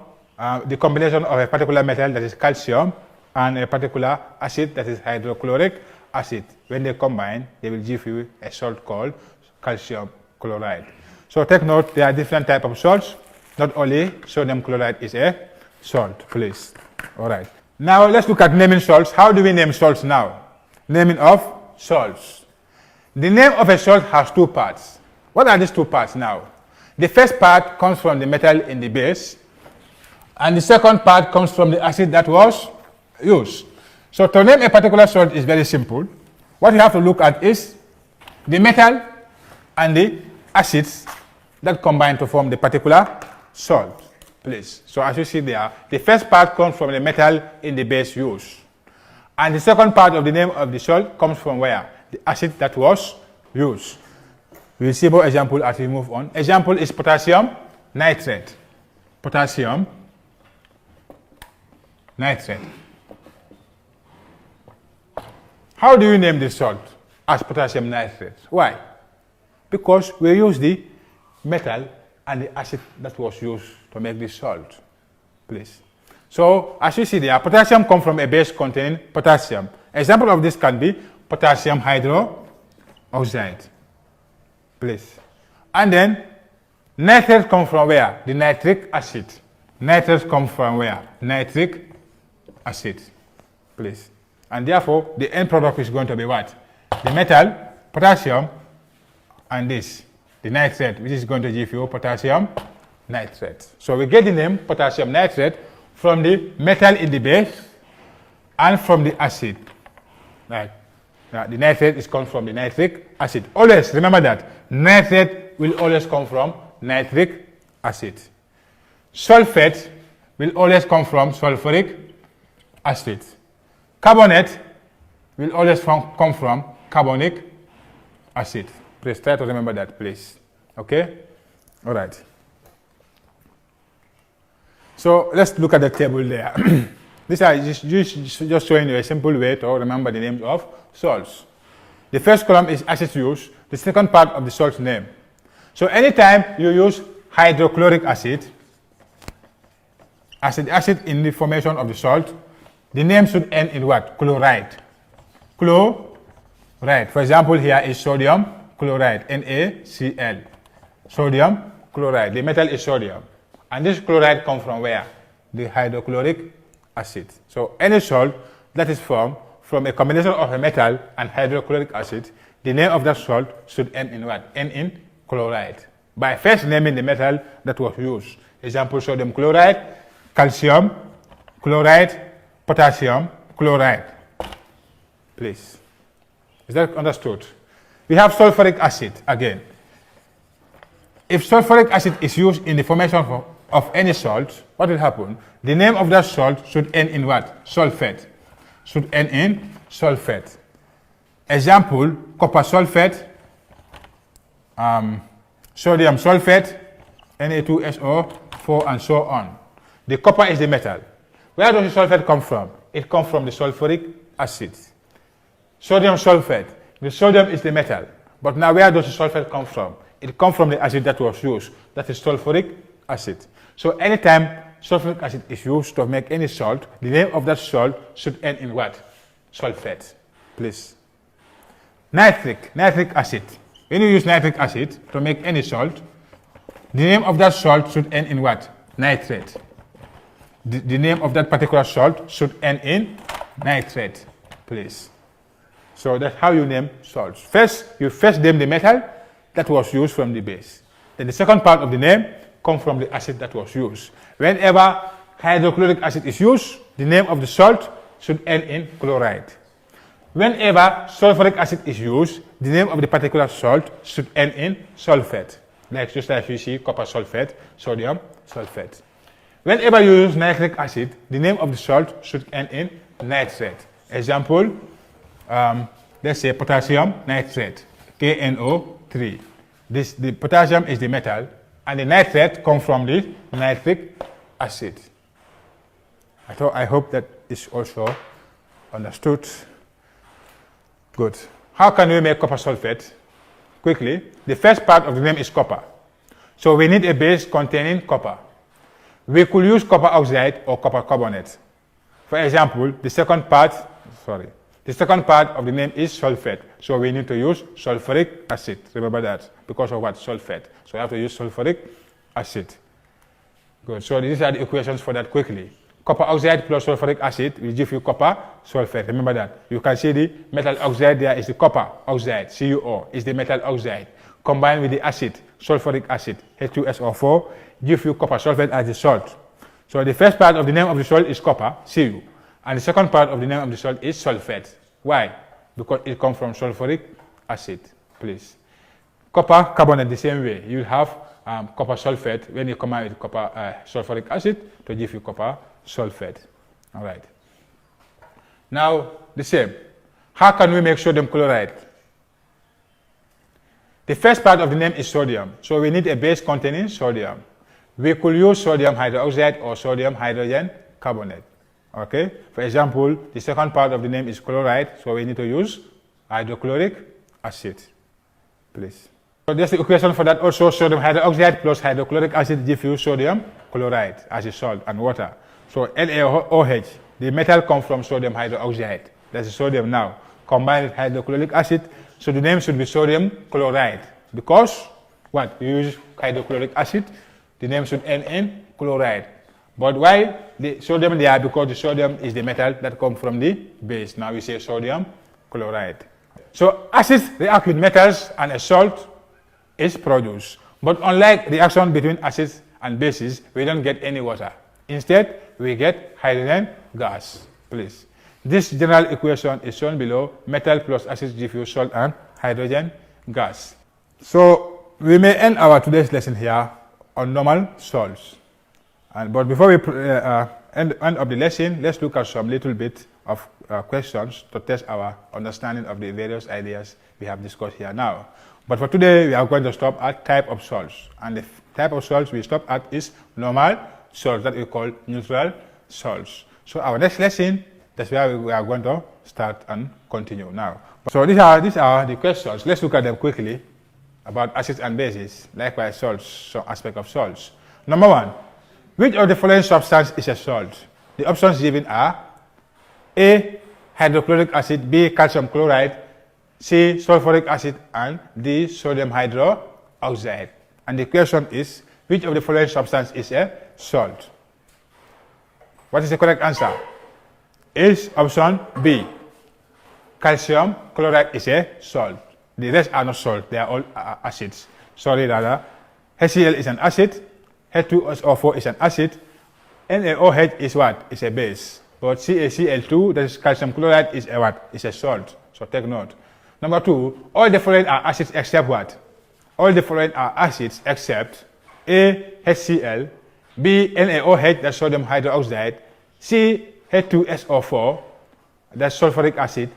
the combination of a particular metal that is calcium and a particular acid that is hydrochloric acid. When they combine, they will give you a salt called calcium chloride. So take note, there are different types of salts. Not only sodium chloride is a salt, please. All right. Now let's look at naming salts. How do we name salts now? Naming of salts. The name of a salt has two parts. What are these two parts now? The first part comes from the metal in the base, and the second part comes from the acid that was used. So to name a particular salt is very simple. What you have to look at is the metal and the acids that combine to form the particular salt, please. So as you see there, the first part comes from the metal in the base used. And the second part of the name of the salt comes from where? The acid that was used. We'll see more example as we move on. Example is potassium nitrate. Potassium nitrate. How do you name this salt as potassium nitrate? Why? Because we use the metal and the acid that was used to make this salt, please. So as you see there, potassium comes from a base containing potassium. Example of this can be potassium hydroxide, please. And then nitrate comes from where? The nitric acid. Nitrate comes from where? Nitric acid, please. And therefore, the end product is going to be what? The metal, potassium, and this, the nitrate, which is going to give you potassium nitrate. So we get the name potassium nitrate from the metal in the base and from the acid. Right. Now, the nitrate is come from the nitric acid. Always remember that nitrate will always come from nitric acid. Sulphate will always come from sulfuric acid. Carbonate will always come from carbonic acid. Please try to remember that, please. Okay? All right. So let's look at the table there. These are just showing you a simple way to remember the names of salts. The first column is acid used, the second part of the salt name. So anytime you use hydrochloric acid, as the acid in the formation of the salt, the name should end in what? Chloride. Chloride. For example, here is sodium chloride, NaCl. Sodium chloride. The metal is sodium. And this chloride comes from where? The hydrochloric acid. So any salt that is formed from a combination of a metal and hydrochloric acid, the name of that salt should end in what? End in chloride. By first naming the metal that was used. Example, sodium chloride, calcium chloride, potassium chloride, please. Is that understood? We have sulfuric acid again. If sulfuric acid is used in the formation of any salt, what will happen? The name of that salt should end in what? Sulphate. Should end in sulphate. Example, copper sulphate, sodium sulphate, Na2SO4, and so on. The copper is the metal. Where does the sulphate come from? It comes from the sulfuric acid. Sodium sulphate. The sodium is the metal. But now where does the sulphate come from? It comes from the acid that was used. That is sulfuric acid. So anytime sulfuric acid is used to make any salt, the name of that salt should end in what? Sulphate. Please. Nitric acid. When you use nitric acid to make any salt, the name of that salt should end in what? Nitrate. The name of that particular salt should end in nitrate. Please. So that's how you name salts. First, you name the metal that was used from the base. Then the second part of the name comes from the acid that was used. Whenever hydrochloric acid is used, the name of the salt should end in chloride. Whenever sulfuric acid is used, the name of the particular salt should end in sulphate. Like just like you see copper sulphate, sodium sulphate. Whenever you use nitric acid, the name of the salt should end in nitrate. Example, let's say potassium nitrate, KNO3. The potassium is the metal, and the nitrate comes from the nitric acid. I hope that is also understood. Good. How can we make copper sulphate? Quickly, the first part of the name is copper. So we need a base containing copper. We could use copper oxide or copper carbonate. For example, the second part of the name is sulphate. So we need to use sulfuric acid. Remember that, because of what? Sulphate. So we have to use sulfuric acid. Good. So these are the equations for that quickly. Copper oxide plus sulfuric acid will give you copper sulphate. Remember that. You can see the metal oxide there is the copper oxide, CuO, is the metal oxide. Combined with the acid, sulfuric acid, H2SO4, give you copper sulphate as the salt. So the first part of the name of the salt is copper, Cu. And the second part of the name of the salt is sulphate. Why? Because it comes from sulfuric acid, please. Copper carbonate the same way. You have copper sulphate when you combine with copper sulfuric acid to give you copper sulphate. All right. Now the same. How can we make sodium chloride? The first part of the name is sodium, so we need a base containing sodium. We could use sodium hydroxide or sodium hydrogen carbonate. Okay. For example, the second part of the name is chloride, so we need to use hydrochloric acid. Please. So there's the equation for that also. Sodium hydroxide plus hydrochloric acid gives you sodium chloride as a salt and water. So NaOH, the metal comes from sodium hydroxide. That's the sodium now. Combined with hydrochloric acid, so the name should be sodium chloride. Because what? You use hydrochloric acid, the name should end in chloride. But why the sodium there? Because the sodium is the metal that comes from the base. Now we say sodium chloride. So acids react with metals and a salt is produced. But unlike reaction between acids and bases, we don't get any water. Instead, we get hydrogen gas. Please. This general equation is shown below. Metal plus acids give you salt and hydrogen gas. So we may end our today's lesson here on normal salts. But before we end of the lesson, let's look at some little bit of questions to test our understanding of the various ideas we have discussed here now. But for today, we are going to stop at type of salts. And the type of salts we stop at is normal salts that we call neutral salts. So our next lesson, that's where we are going to start and continue now. So these are the questions. Let's look at them quickly about acids and bases, likewise salts, some aspect of salts. Number one, which of the following substance is a salt? The options given are A, hydrochloric acid, B, calcium chloride, C, sulfuric acid, and D, sodium hydroxide. And the question is, which of the following substance is a salt? What is the correct answer? Is option B. Calcium chloride is a salt. The rest are not salt, they are all acids. Sorry, rather. HCl is an acid, H2SO4 is an acid, NaOH is what? Is a base. But CaCl2, that is calcium chloride, is a what? Is a salt. So take note. Number two, all the following are acids except what? All the following are acids except A, HCl, B, NaOH, that's sodium hydroxide, C, H2SO4, that's sulfuric acid,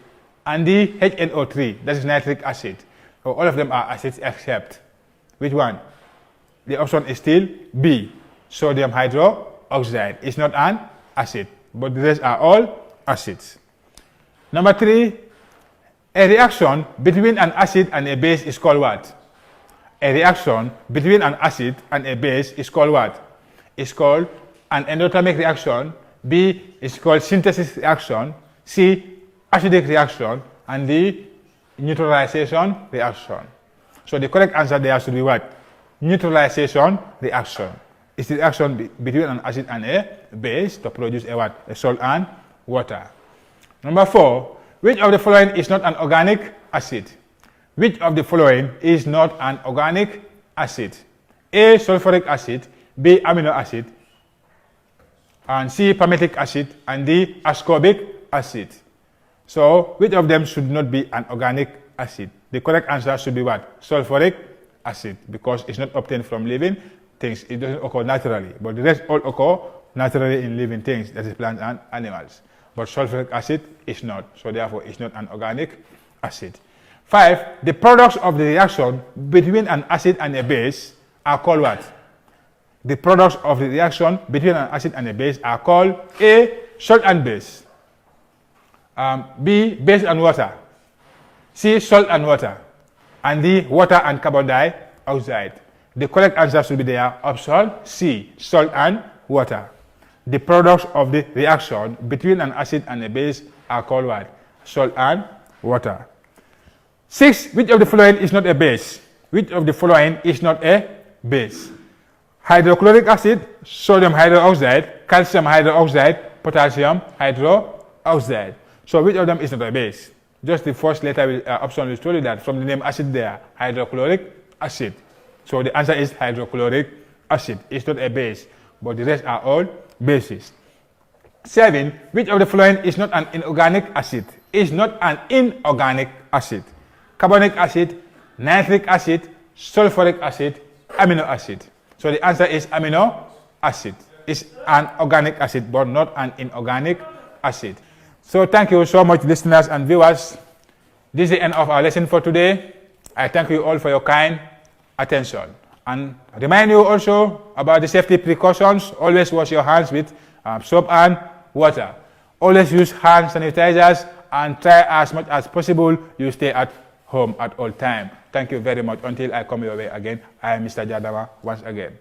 and D, HNO3, that is nitric acid. So all of them are acids except which one? The option is still B, sodium hydroxide. It's not an acid, but the rest are all acids. Number three, A reaction between an acid and a base is called what? A reaction between an acid and a base is called what? It's called an endothermic reaction. B is called synthesis reaction. C, acidic reaction. And D, neutralization reaction. So the correct answer there should be what? Neutralization reaction. It's the reaction between an acid and a base to produce a what? A salt and water. Number 4, which of the following is not an organic acid? Which of the following is not an organic acid? A, sulfuric acid, B, amino acid, and C, palmitic acid, and D, ascorbic acid. So, which of them should not be an organic acid? The correct answer should be what? Sulfuric acid, because it's not obtained from living things. It doesn't occur naturally, but the rest all occur naturally in living things, that is plants and animals. But sulfuric acid is not, so therefore it's not an organic acid. 5, the products of the reaction between an acid and a base are called what? The products of the reaction between an acid and a base are called A, salt and base, B, base and water, C, salt and water, and D, water and carbon dioxide. The correct answer should be there, option C, salt and water. The products of the reaction between an acid and a base are called what? Salt and water. 6, which of the following is not a base? Which of the following is not a base? Hydrochloric acid, sodium hydroxide, calcium hydroxide, potassium hydroxide. So which of them is not a base? Just the first letter option will tell you that from the name acid there, hydrochloric acid. So the answer is hydrochloric acid. It's not a base, but the rest are all bases. 7, which of the following is not an inorganic acid? Is not an inorganic acid? Carbonic acid, nitric acid, sulfuric acid, amino acid. So the answer is amino acid. It's an organic acid, but not an inorganic acid. So thank you so much, listeners and viewers. This is the end of our lesson for today. I thank you all for your kind attention. And remind you also about the safety precautions. Always wash your hands with soap and water. Always use hand sanitizers, and try as much as possible you stay at home at all time. Thank you very much. Until I come your way again, I am Mr. Jadama once again.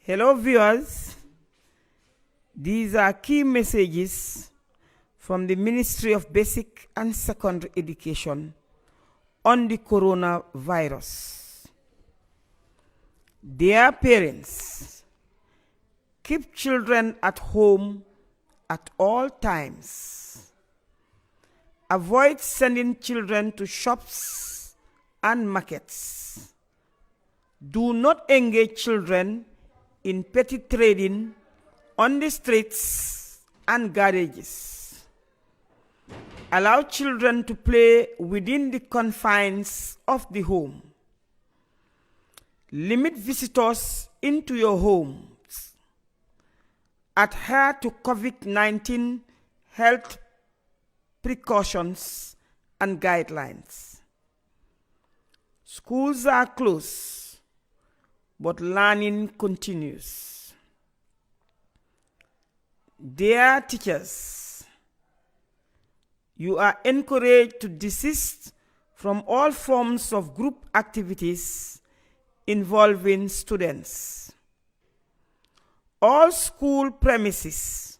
Hello viewers, these are key messages from the Ministry of Basic and Secondary Education on the coronavirus. Dear parents, keep children at home at all times. Avoid sending children to shops and markets. Do not engage children in petty trading on the streets and garages. Allow children to play within the confines of the home. Limit visitors into your homes. Adhere to COVID-19 health precautions and guidelines. Schools are closed, but learning continues. Dear teachers, you are encouraged to desist from all forms of group activities involving students. All school premises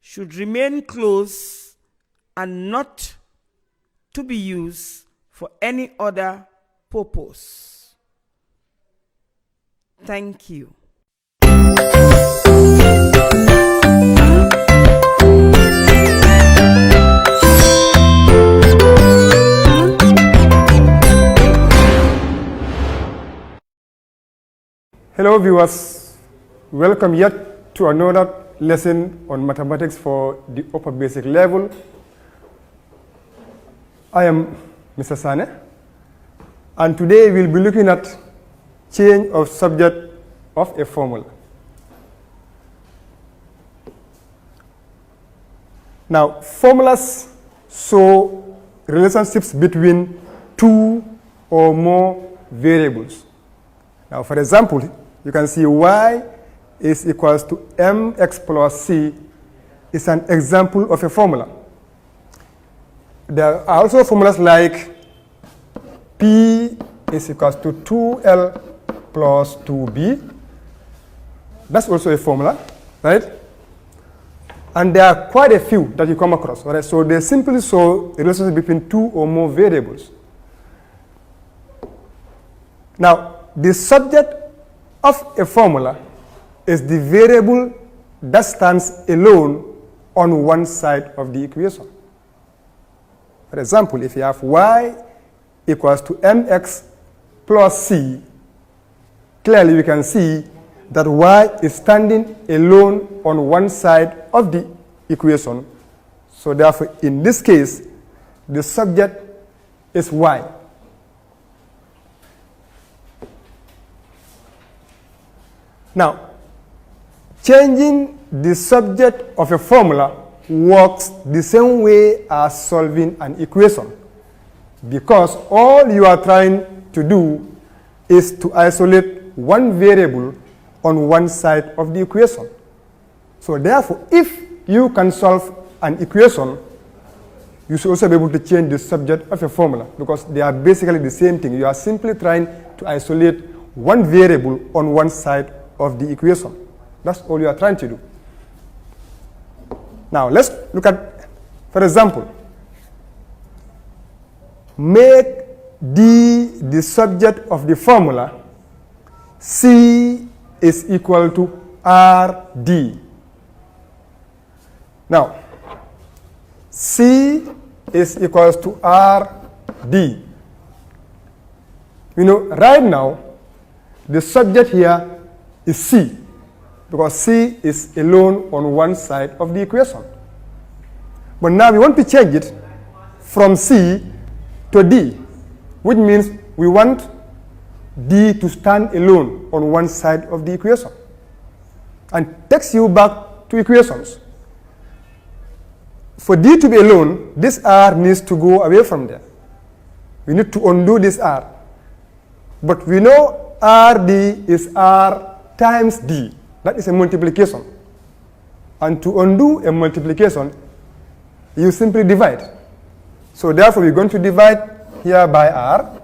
should remain closed and not to be used for any other purpose. Thank you. Hello viewers, welcome yet to another lesson on mathematics for the upper basic level. I am Mr. Sane, and today we'll be looking at change of subject of a formula. Now, formulas show relationships between two or more variables. Now, for example, you can see y is equals to mx plus c is an example of a formula. There are also formulas like P is equals to 2L plus 2B. That's also a formula, right? And there are quite a few that you come across, right? So they simply show a relationship between two or more variables. Now, the subject of a formula is the variable that stands alone on one side of the equation. For example, if you have y equals to mx plus c, clearly we can see that y is standing alone on one side of the equation. So therefore, in this case, the subject is y. Now, changing the subject of a formula works the same way as solving an equation, because all you are trying to do is to isolate one variable on one side of the equation. So therefore, if you can solve an equation, you should also be able to change the subject of a formula, because they are basically the same thing. You are simply trying to isolate one variable on one side of the equation. That's all you are trying to do. Now let's look at, for example, make D the subject of the formula C is equal to RD. Now, C is equals to RD. You know, right now, the subject here is C, because C is alone on one side of the equation. But now we want to change it from C to D, which means we want D to stand alone on one side of the equation, and takes you back to equations. For D to be alone, this R needs to go away from there. We need to undo this R. But we know RD is R times D. That is a multiplication. And to undo a multiplication, you simply divide. So therefore, we're going to divide here by R.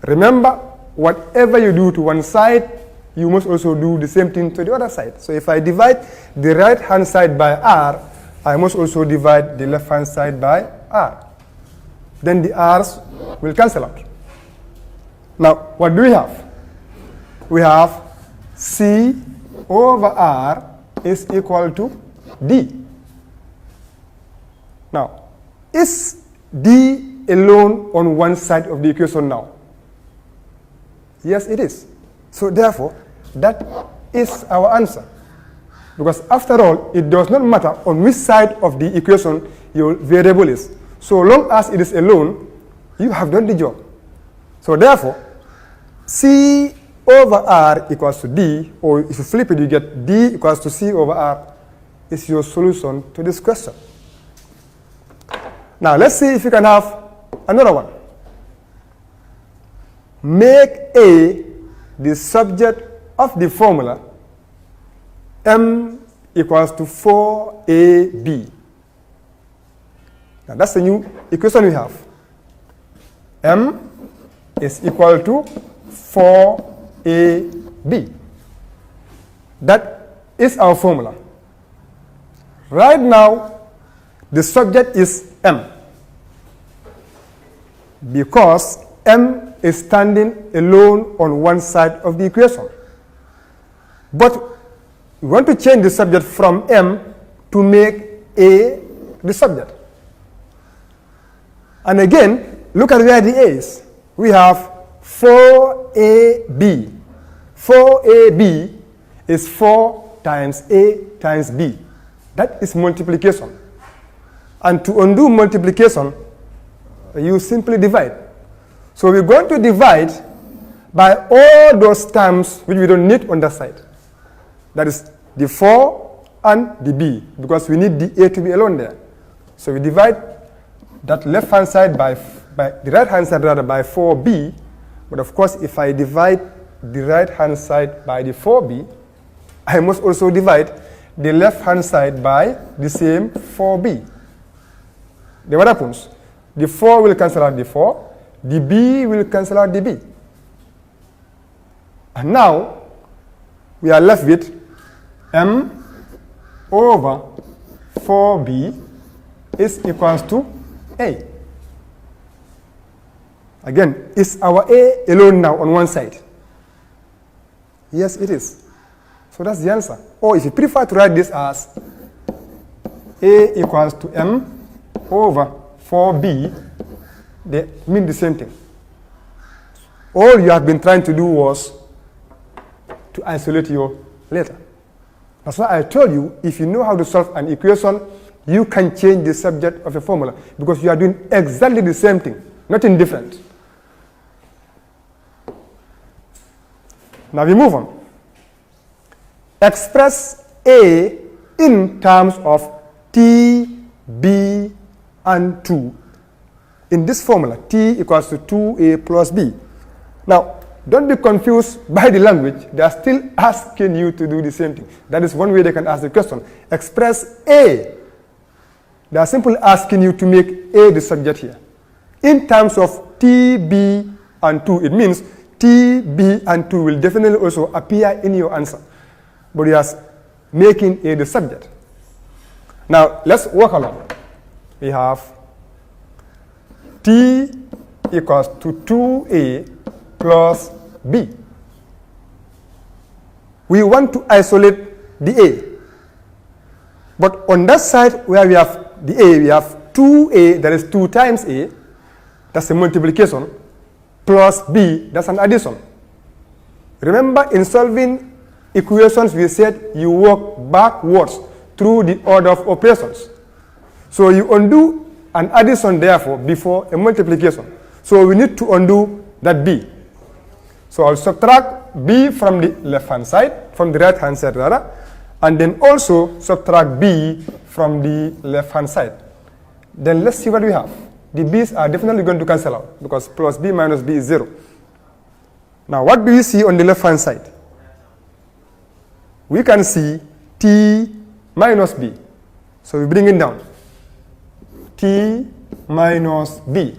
Remember, whatever you do to one side, you must also do the same thing to the other side. So if I divide the right-hand side by R, I must also divide the left-hand side by R. Then the R's will cancel out. Now, what do we have? We have C over R is equal to D. Now, is D alone on one side of the equation now? Yes, it is. So therefore, that is our answer. Because after all, it does not matter on which side of the equation your variable is. So long as it is alone, you have done the job. So therefore, C over R equals to D, or if you flip it, you get D equals to C over R, is your solution to this question. Now let's see if you can have another one. Make A the subject of the formula M equals to 4AB. Now that's the new equation we have. M is equal to 4AB. That is our formula. Right now, the subject is M, because M is standing alone on one side of the equation. But we want to change the subject from M to make A the subject. And again, look at where the A is. We have 4AB. 4AB is 4 times A times B. That is multiplication. And to undo multiplication, you simply divide. So we're going to divide by all those terms which we don't need on that side. That is the 4 and the b, because we need the a to be alone there. So we divide that left-hand side by the right-hand side rather by 4b. But of course, if I divide the right-hand side by the 4b, I must also divide the left-hand side by the same 4b. Then what happens? The 4 will cancel out the 4, the b will cancel out the b. And now, we are left with m over 4b is equals to a. Again, is our a alone now on one side? Yes, it is. So that's the answer. Or if you prefer to write this as a equals to m over 4b, they mean the same thing. All you have been trying to do was to isolate your letter. That's why I told you, if you know how to solve an equation, you can change the subject of a formula, because you are doing exactly the same thing, nothing different. Now we move on. Express A in terms of T, B, and 2. In this formula, T equals to 2A plus B. Now, don't be confused by the language. They are still asking you to do the same thing. That is one way they can ask the question. Express A. They are simply asking you to make A the subject here. In terms of T, B, and 2, it means T, B, and 2 will definitely also appear in your answer. But you are making A the subject. Now, let's work along. We have T equals to 2A plus B. We want to isolate the A. But on that side where we have the A, we have 2A, that is 2 times A. That's a multiplication. Plus B, that's an addition. Remember, in solving equations, we said you work backwards through the order of operations. So you undo an addition, therefore, before a multiplication. So we need to undo that B. So I'll subtract B from the left-hand side, from the right-hand side rather, and then also subtract B from the left-hand side. Then let's see what we have. The b's are definitely going to cancel out, because plus b minus b is 0. Now, what do you see on the left-hand side? We can see t minus b. So we bring it down. T minus b.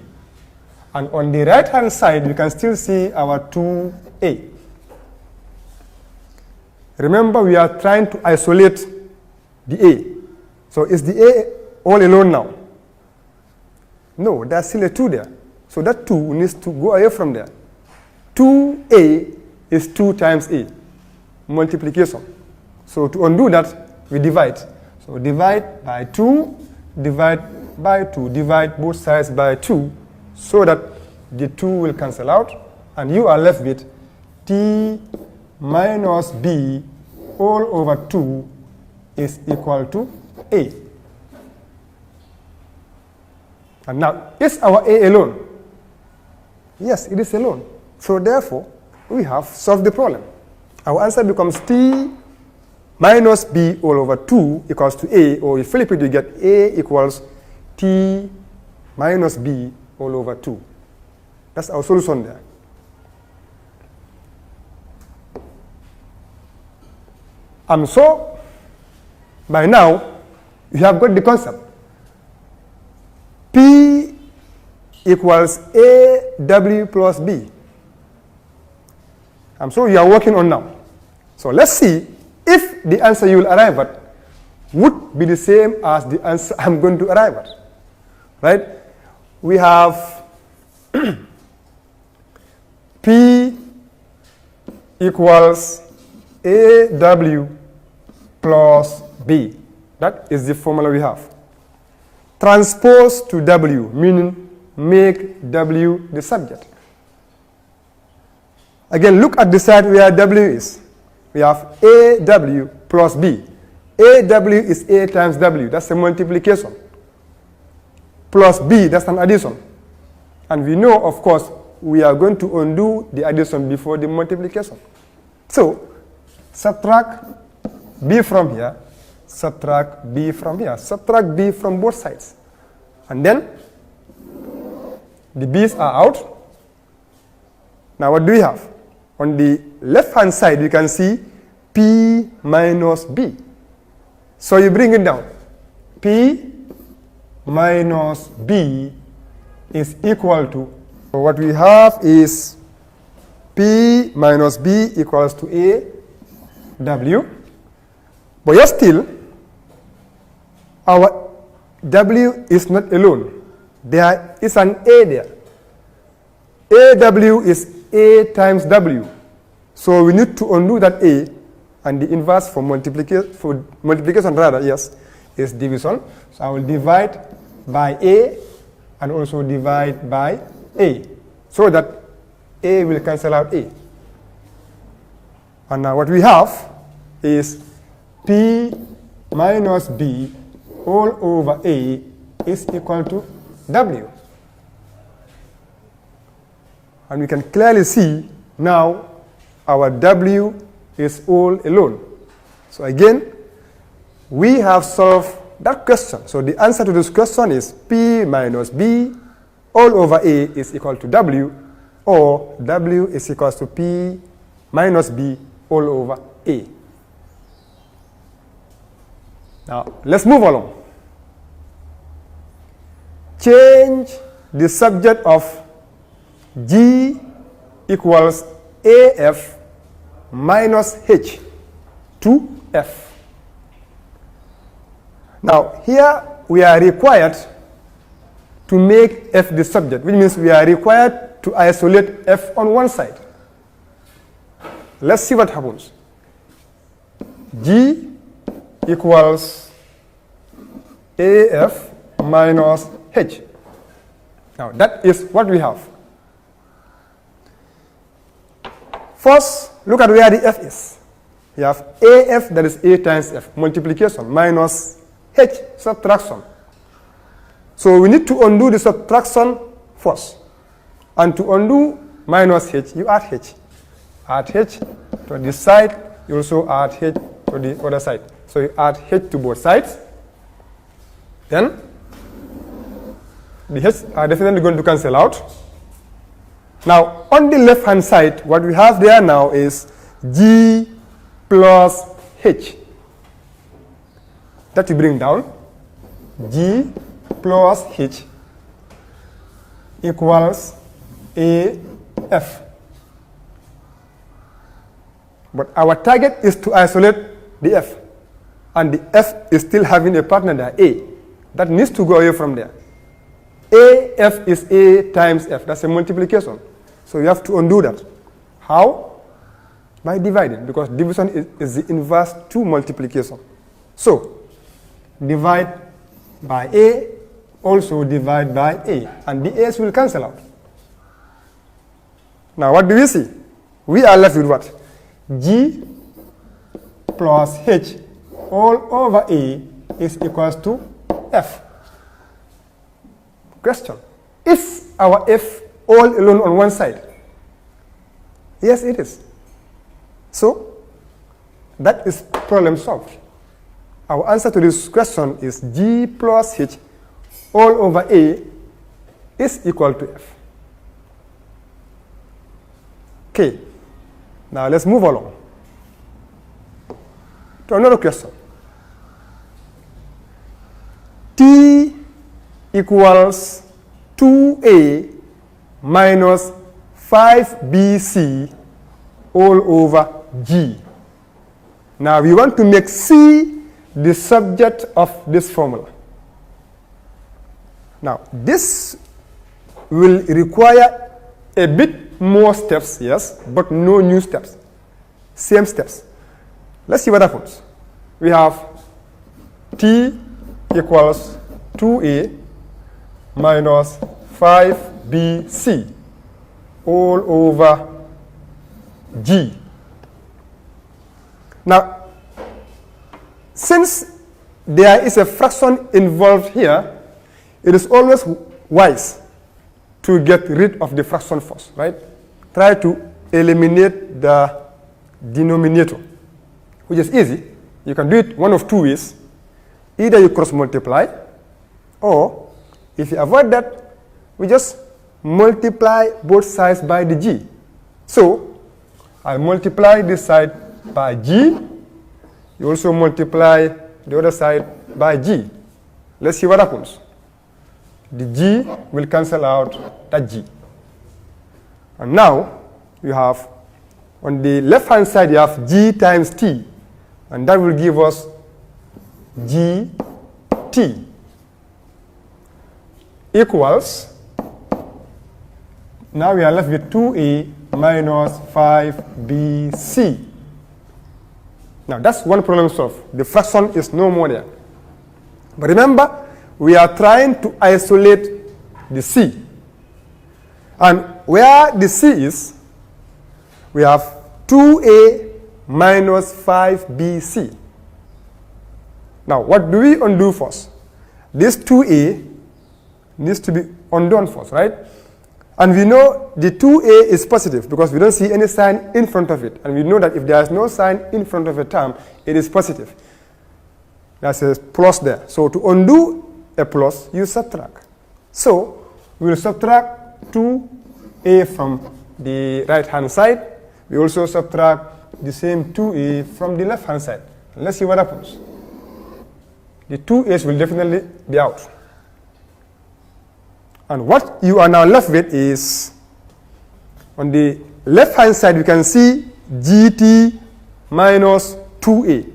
And on the right-hand side, we can still see our 2a. Remember, we are trying to isolate the a. So is the a all alone now? No, there's still a 2 there. So that 2 needs to go away from there. 2a is 2 times a, multiplication. So to undo that, we divide. So divide by 2, divide by 2, divide both sides by 2, so that the 2 will cancel out, and you are left with t minus b all over 2 is equal to a. And now, is our a alone? Yes, it is alone. So therefore, we have solved the problem. Our answer becomes t minus b all over 2 equals to a, or if you flip it, you get a equals t minus b all over 2. That's our solution there. And so, by now, you have got the concept. P equals AW plus B. And so you are working on now. So let's see if the answer you will arrive at would be the same as the answer I'm going to arrive at. Right? We have P equals AW plus B. That is the formula we have. Transpose to W, meaning make W the subject. Again, look at the side where W is. We have AW plus B. AW is A times W. That's a multiplication. Plus B, that's an addition. And we know, of course, we are going to undo the addition before the multiplication. So, subtract b from here, subtract b from here, subtract b from both sides. And then, the b's are out. Now what do we have? On the left-hand side, you can see p minus b. So you bring it down. P minus b is equal to, so what we have is p minus b equals to a w. But yet still, our w is not alone. There is an a there. AW is a times w. So we need to undo that a, and the inverse for multiplication rather, yes, is division. So I will divide by a and also divide by a, so that a will cancel out a. And now what we have is p minus b all over a is equal to w. And we can clearly see now our w is all alone. So again, we have solved that question. So the answer to this question is p minus b all over a is equal to w, or w is equal to p minus b all over a. Now, let's move along. Change the subject of G equals AF minus H to F. Now, here we are required to make F the subject, which means we are required to isolate F on one side. Let's see what happens. G equals AF minus H. Now, that is what we have. First, look at where the F is. You have AF, that is A times F, multiplication, minus H, subtraction. So we need to undo the subtraction first. And to undo minus H, you add H. Add H to this side, you also add H to the other side. So you add H to both sides. Then, the H are definitely going to cancel out. Now, on the left-hand side, what we have there now is G plus H. That you bring down. G plus H equals AF. But our target is to isolate the F. And the F is still having a partner there, A. That needs to go away from there. AF is A times F. That's a multiplication. So you have to undo that. How? By dividing, because division is the inverse to multiplication. So, divide by A, also divide by A, and the A's will cancel out. Now what do we see? We are left with what? G plus H all over A is equals to F. Question. Is our F all alone on one side? Yes, it is. So, that is problem solved. Our answer to this question is G plus H all over A is equal to F. Okay. Now let's move along to another question. T equals 2A minus 5BC all over G. Now we want to make C the subject of this formula. Now this will require a bit more steps, yes, but no new steps. Same steps. Let's see what happens. We have T equals 2A minus 5BC all over G. Now, since there is a fraction involved here, it is always wise to get rid of the fraction first, right? Try to eliminate the denominator, which is easy. You can do it one of two ways. Either you cross multiply, or if you avoid that, we just multiply both sides by the g. So I multiply this side by g. You also multiply the other side by g. Let's see what happens. The g will cancel out that g. And now you have, on the left hand side, you have g times t, and that will give us gt equals, now we are left with 2a minus 5bc. Now that's one problem solved. The fraction is no more there. But remember, we are trying to isolate the c. And where the c is, we have 2a minus 5bc. Now, what do we undo first? This 2a needs to be undone first, right? And we know the 2a is positive because we don't see any sign in front of it. And we know that if there is no sign in front of a term, it is positive. That's a plus there. So to undo a plus, you subtract. So we will subtract 2a from the right-hand side. We also subtract the same 2a from the left-hand side. Let's see what happens. The 2a's will definitely be out. And what you are now left with is, on the left-hand side, you can see gt minus 2a,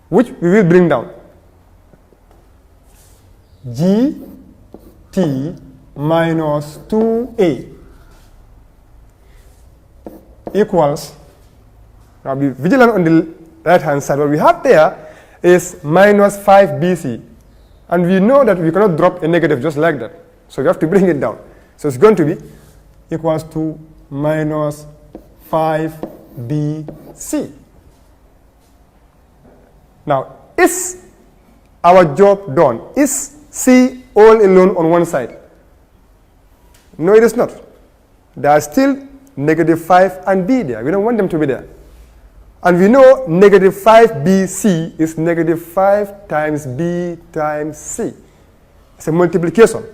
which we will bring down. gt minus 2a equals, now be vigilant on the right-hand side. What we have there is minus 5bc. And we know that we cannot drop a negative just like that. So we have to bring it down. So it's going to be equals to minus 5bc. Now, is our job done? Is c all alone on one side? No, it is not. There are still negative 5 and b there. We don't want them to be there. And we know negative 5bc is negative 5 times b times c. It's a multiplication.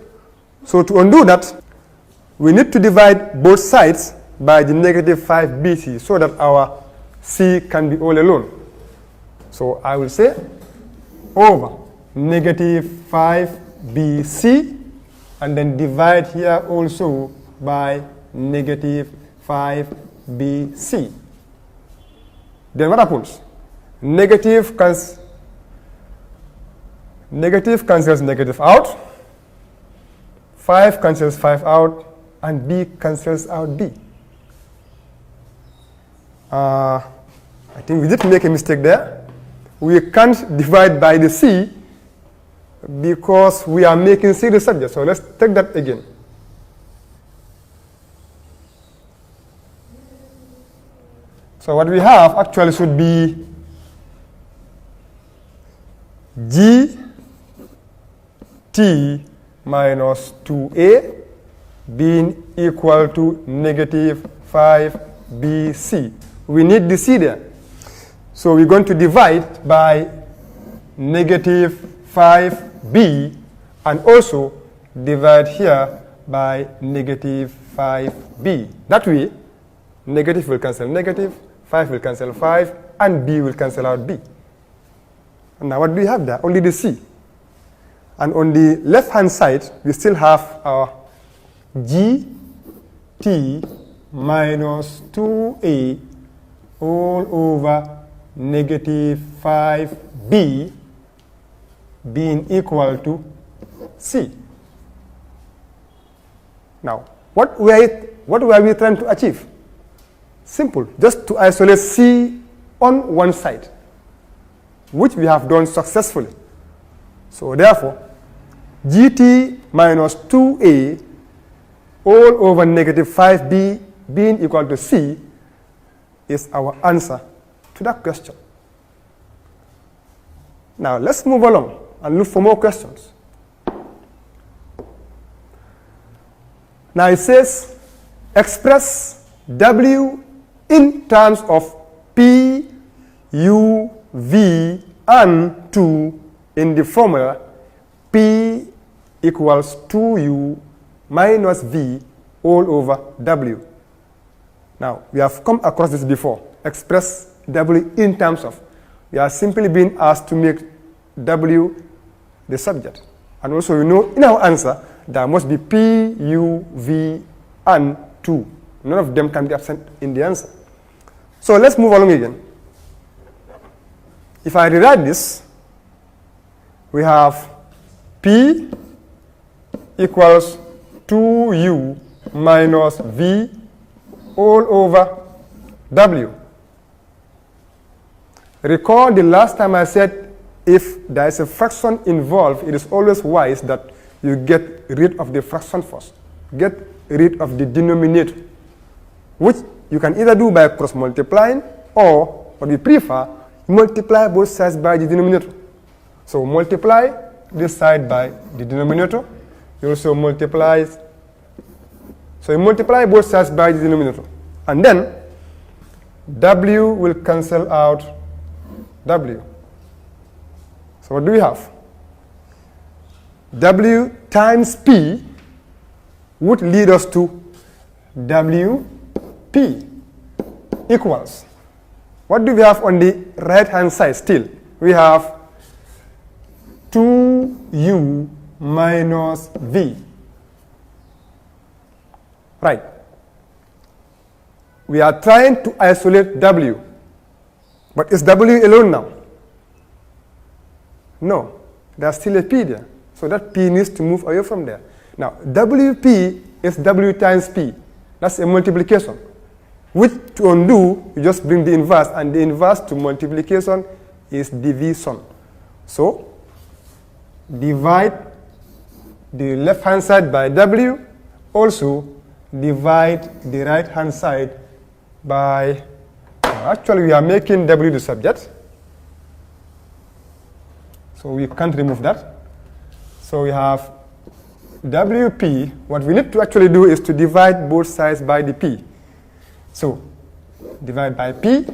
So to undo that, we need to divide both sides by the negative 5bc so that our c can be all alone. So I will say over negative 5bc, and then divide here also by negative 5bc. Then what happens? Negative cancels negative out. 5 cancels 5 out, and b cancels out b. I think we did make a mistake there. We can't divide by the c because we are making c the subject. So let's take that again. So what we have actually should be gt minus 2a being equal to negative 5bc. We need the c there. So we're going to divide by negative 5b and also divide here by negative 5b. That way, negative will cancel negative, 5 will cancel 5, and b will cancel out b. And now what do we have there? Only the c. And on the left-hand side, we still have our gt minus 2a all over negative 5b being equal to c. Now, what were we trying to achieve? Simple, just to isolate c on one side, which we have done successfully. So therefore, gt minus 2a all over negative 5b being equal to c is our answer to that question. Now let's move along and look for more questions. Now it says express W in terms of P, U, V, and 2 in the formula P equals 2U minus V all over W. Now, we have come across this before. Express W in terms of. We are simply being asked to make W the subject. And also, you know, in our answer, there must be P, U, V, and 2. None of them can be absent in the answer. So let's move along again. If I rewrite this, we have P equals 2U minus V all over W. Recall the last time I said if there is a fraction involved, it is always wise that you get rid of the fraction first. Get rid of the denominator, which you can either do by cross multiplying or, what we prefer, multiply both sides by the denominator. So multiply this side by the denominator. You also multiply, so you multiply both sides by the denominator. And then W will cancel out W. So what do we have? W times P would lead us to WP equals. What do we have on the right hand side still? We have 2U minus V. Right. We are trying to isolate W. But is W alone now? No. There's still a P there. So that P needs to move away from there. Now, WP is W times P. That's a multiplication. Which to undo, you just bring the inverse. And the inverse to multiplication is division. So, divide the left-hand side by W. Also, divide the right-hand side by, actually we are making W the subject. So we can't remove that. So we have WP. What we need to actually do is to divide both sides by the P. So divide by P.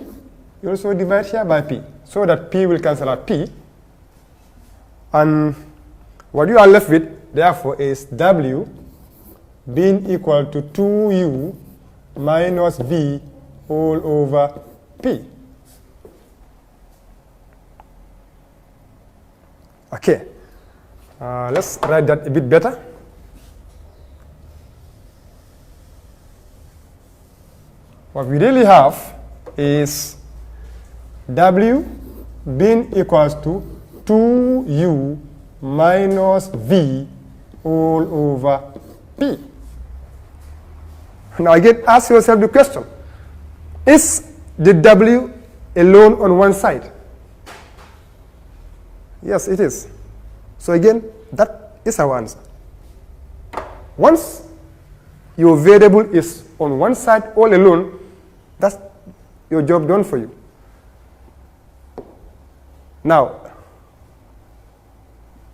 You also divide here by P. So that P will cancel out P. And what you are left with, therefore, is W being equal to 2U minus V all over P. Okay. Let's write that a bit better. What we really have is W being equals to 2U minus V all over P. Now again, ask yourself the question. Is the W alone on one side? Yes, it is. So again, that is our answer. Once your variable is on one side all alone, that's your job done for you. Now,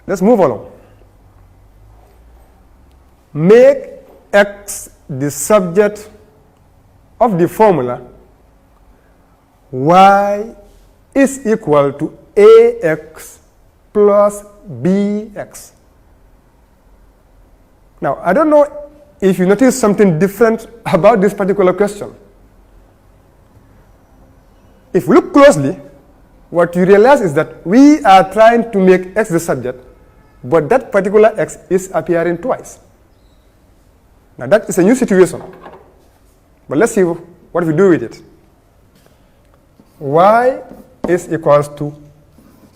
let's move along. Make X the subject of the formula Y is equal to AX plus BX. Now, I don't know if you notice something different about this particular question. If you look closely, what you realize is that we are trying to make X the subject, but that particular X is appearing twice. Now, that is a new situation. But let's see what we do with it. Y is equals to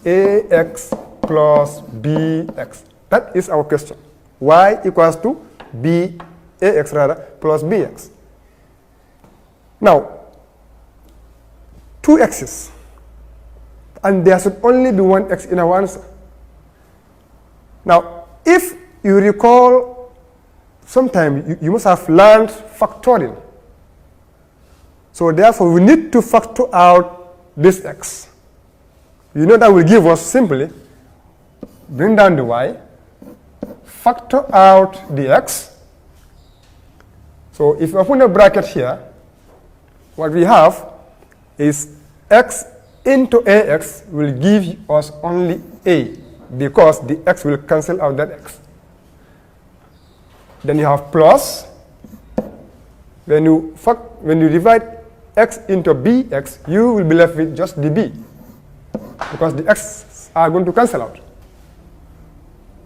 AX plus BX. That is our question. Y equals to AX plus BX. Now, two X's. And there should only be one X in our answer. Now, if you recall, sometime you must have learned factoring. So therefore, we need to factor out this X. You know that will give us simply, bring down the Y, factor out the X, So if you open a bracket here, what we have is x into ax will give us only a, because the x will cancel out that x. Then you have plus. When you divide x into bx, you will be left with just the b, because the x are going to cancel out.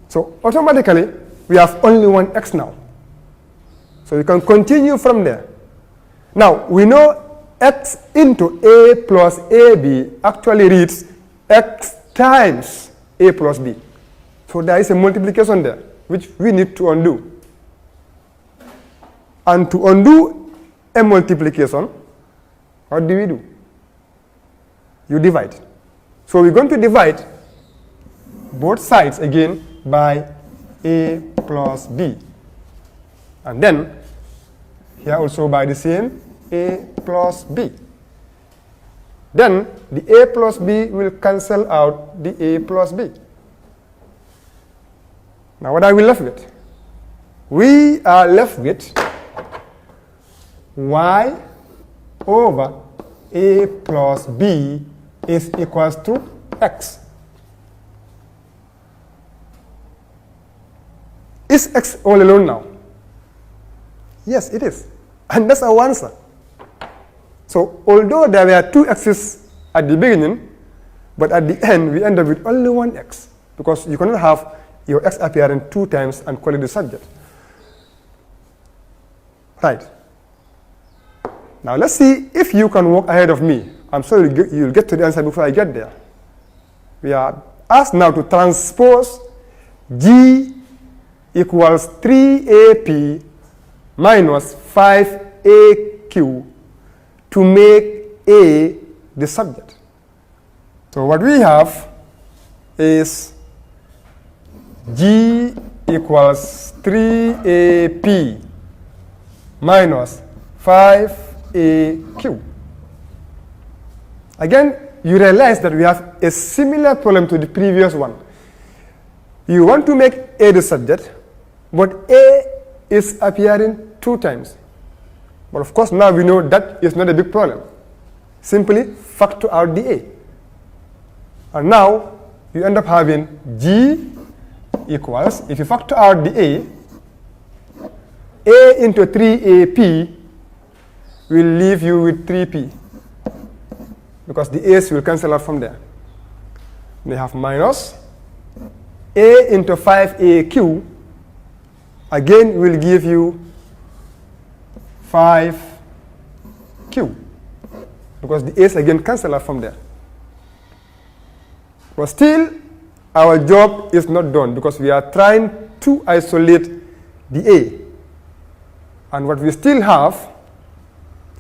So automatically, we have only one x now. So you can continue from there. Now, we know x into a plus ab actually reads x times a plus b. So there is a multiplication there, which we need to undo. And to undo a multiplication, what do? You divide. So we're going to divide both sides again by a plus b. And then here also by the same a plus b. Then the a plus b will cancel out the a plus b. Now what are we left with? We are left with y over a plus b is equals to x. Is x all alone now? Yes, it is. And that's our answer. So although there were two x's at the beginning, but at the end we end up with only one x, because you cannot have your x appearing two times and call it the subject. Right. Now let's see if you can walk ahead of me. I'm sure you'll get to the answer before I get there. We are asked now to transpose G equals 3AP minus 5AQ to make A the subject. So what we have is G equals 3AP minus 5AQ. Again, you realize that we have a similar problem to the previous one. You want to make A the subject, but A is appearing two times. But of course, now we know that is not a big problem. Simply factor out the A. And now you end up having G equals, if you factor out the A into 3AP will leave you with 3P, because the A's will cancel out from there. They have minus A into 5AQ, again will give you 5Q, because the A's again cancel out from there. But still, our job is not done, because we are trying to isolate the A. And what we still have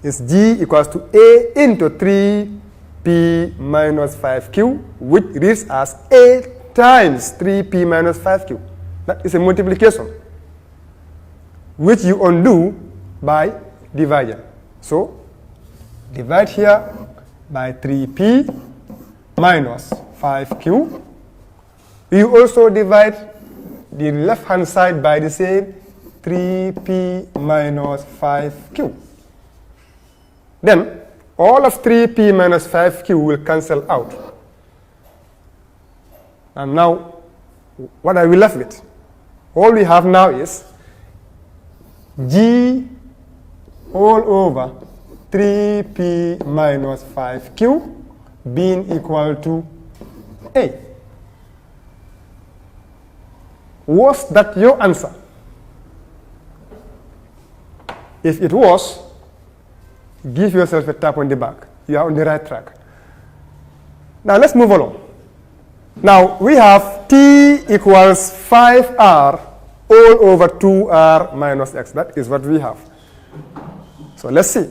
is G equals to A into 3P minus 5Q, which reads as A times 3P minus 5Q. That is a multiplication, which you undo by division. So, divide here by 3P minus 5Q. You also divide the left-hand side by the same 3P minus 5Q. Then, all of 3P minus 5Q will cancel out. And now, what are we left with? All we have now is G all over 3P minus 5Q being equal to A. Was that your answer? If it was, give yourself a tap on the back. You are on the right track. Now let's move along. Now we have T equals 5R all over 2R minus X. That is what we have. So let's see.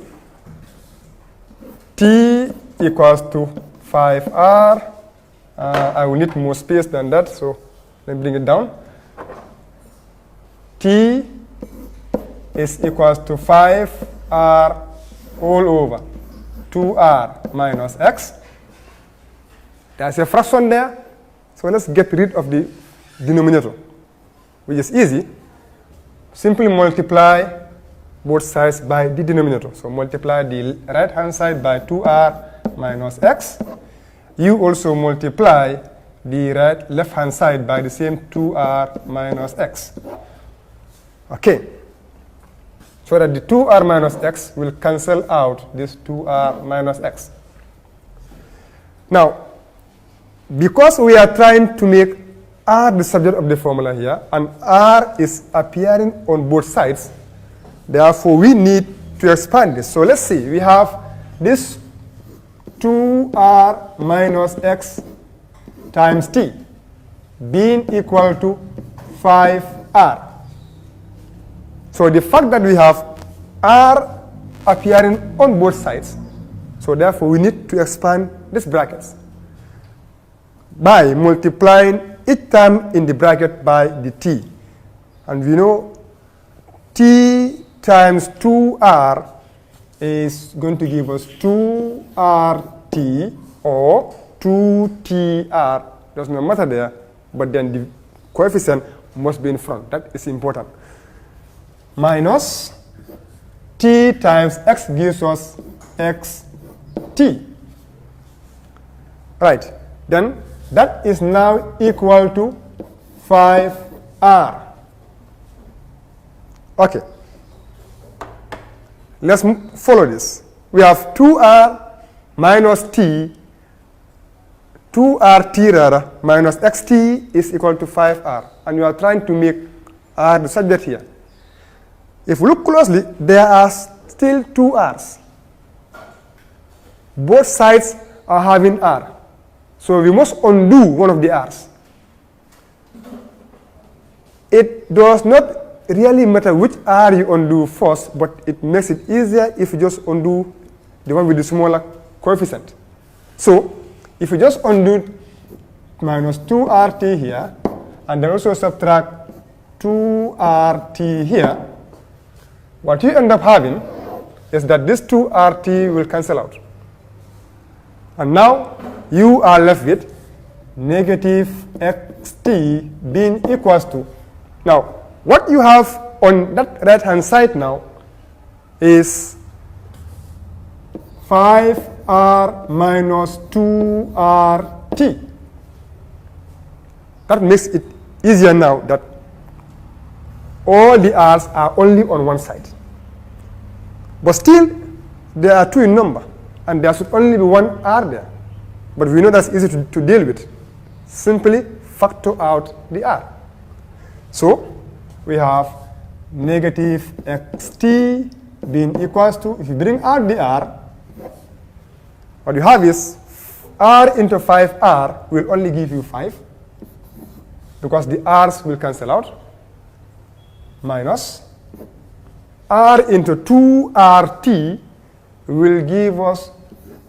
T equals to 5R. I will need more space than that, so let me bring it down. T is equals to 5R all over 2R minus X. There's a fraction there, so let's get rid of the denominator, which is easy. Simply multiply both sides by the denominator. So multiply the right hand side by 2r minus x. You also multiply the left hand side by the same 2r minus x. Okay. So that the 2r minus x will cancel out this 2r minus x. Now, because we are trying to make r the subject of the formula here, and r is appearing on both sides, therefore we need to expand this. So let's see, we have this 2r minus x times t being equal to 5r. So the fact that we have r appearing on both sides, so therefore we need to expand these brackets by multiplying each term in the bracket by the t. And we know t times 2r is going to give us 2rt or 2tr. Does not matter there, but then the coefficient must be in front. That is important. Minus t times x gives us xt. Right. Then that is now equal to 5r. Okay. Let's follow this. We have 2r minus t, 2rt rather, minus xt is equal to 5r. And we are trying to make r the subject here. If we look closely, there are still 2 r's. Both sides are having r. So we must undo one of the r's. It does not really matter which r you undo first, but it makes it easier if you just undo the one with the smaller coefficient. So if you just undo minus 2rt here, and then also subtract 2rt here, what you end up having is that this 2rt will cancel out. And now you are left with negative xt being equals to, now what you have on that right hand side now is 5r minus 2rt. That makes it easier now that all the r's are only on one side. But still, there are 2 in number, and there should only be 1 r there. But we know that's easy to deal with. Simply factor out the r. So we have negative xt being equals to, if you bring out the r, what you have is r into 5r will only give you 5, because the r's will cancel out, minus r into 2rt will give us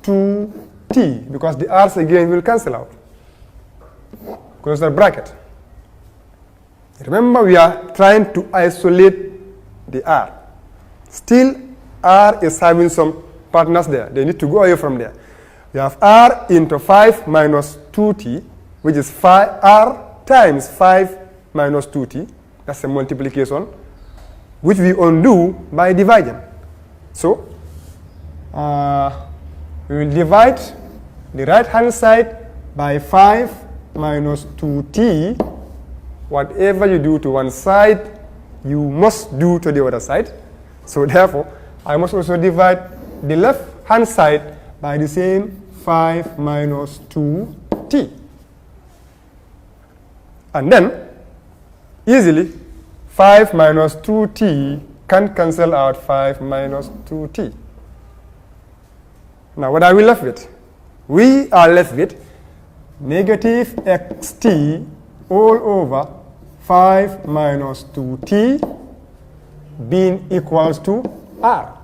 2t, because the r's again will cancel out. Close the bracket. Remember, we are trying to isolate the r. Still, r is having some partners there. They need to go away from there. We have r into 5 minus 2t, which is 5r times 5 minus 2t. That's a multiplication, which we undo by dividing. So, we will divide the right hand side by 5 minus 2t. Whatever you do to one side, you must do to the other side. So therefore, I must also divide the left hand side by the same 5 minus 2t. And then, easily, 5 minus 2t can cancel out 5 minus 2t. Now what are we left with? We are left with negative xt all over 5 minus 2t being equals to r.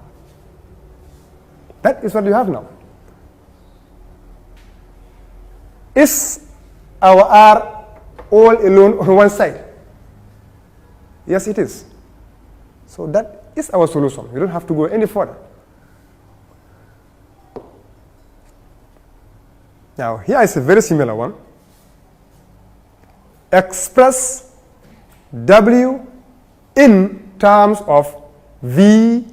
That is what you have now. Is our r all alone on one side? Yes, it is. So that is our solution. We don't have to go any further. Now, here is a very similar one. Express W in terms of V,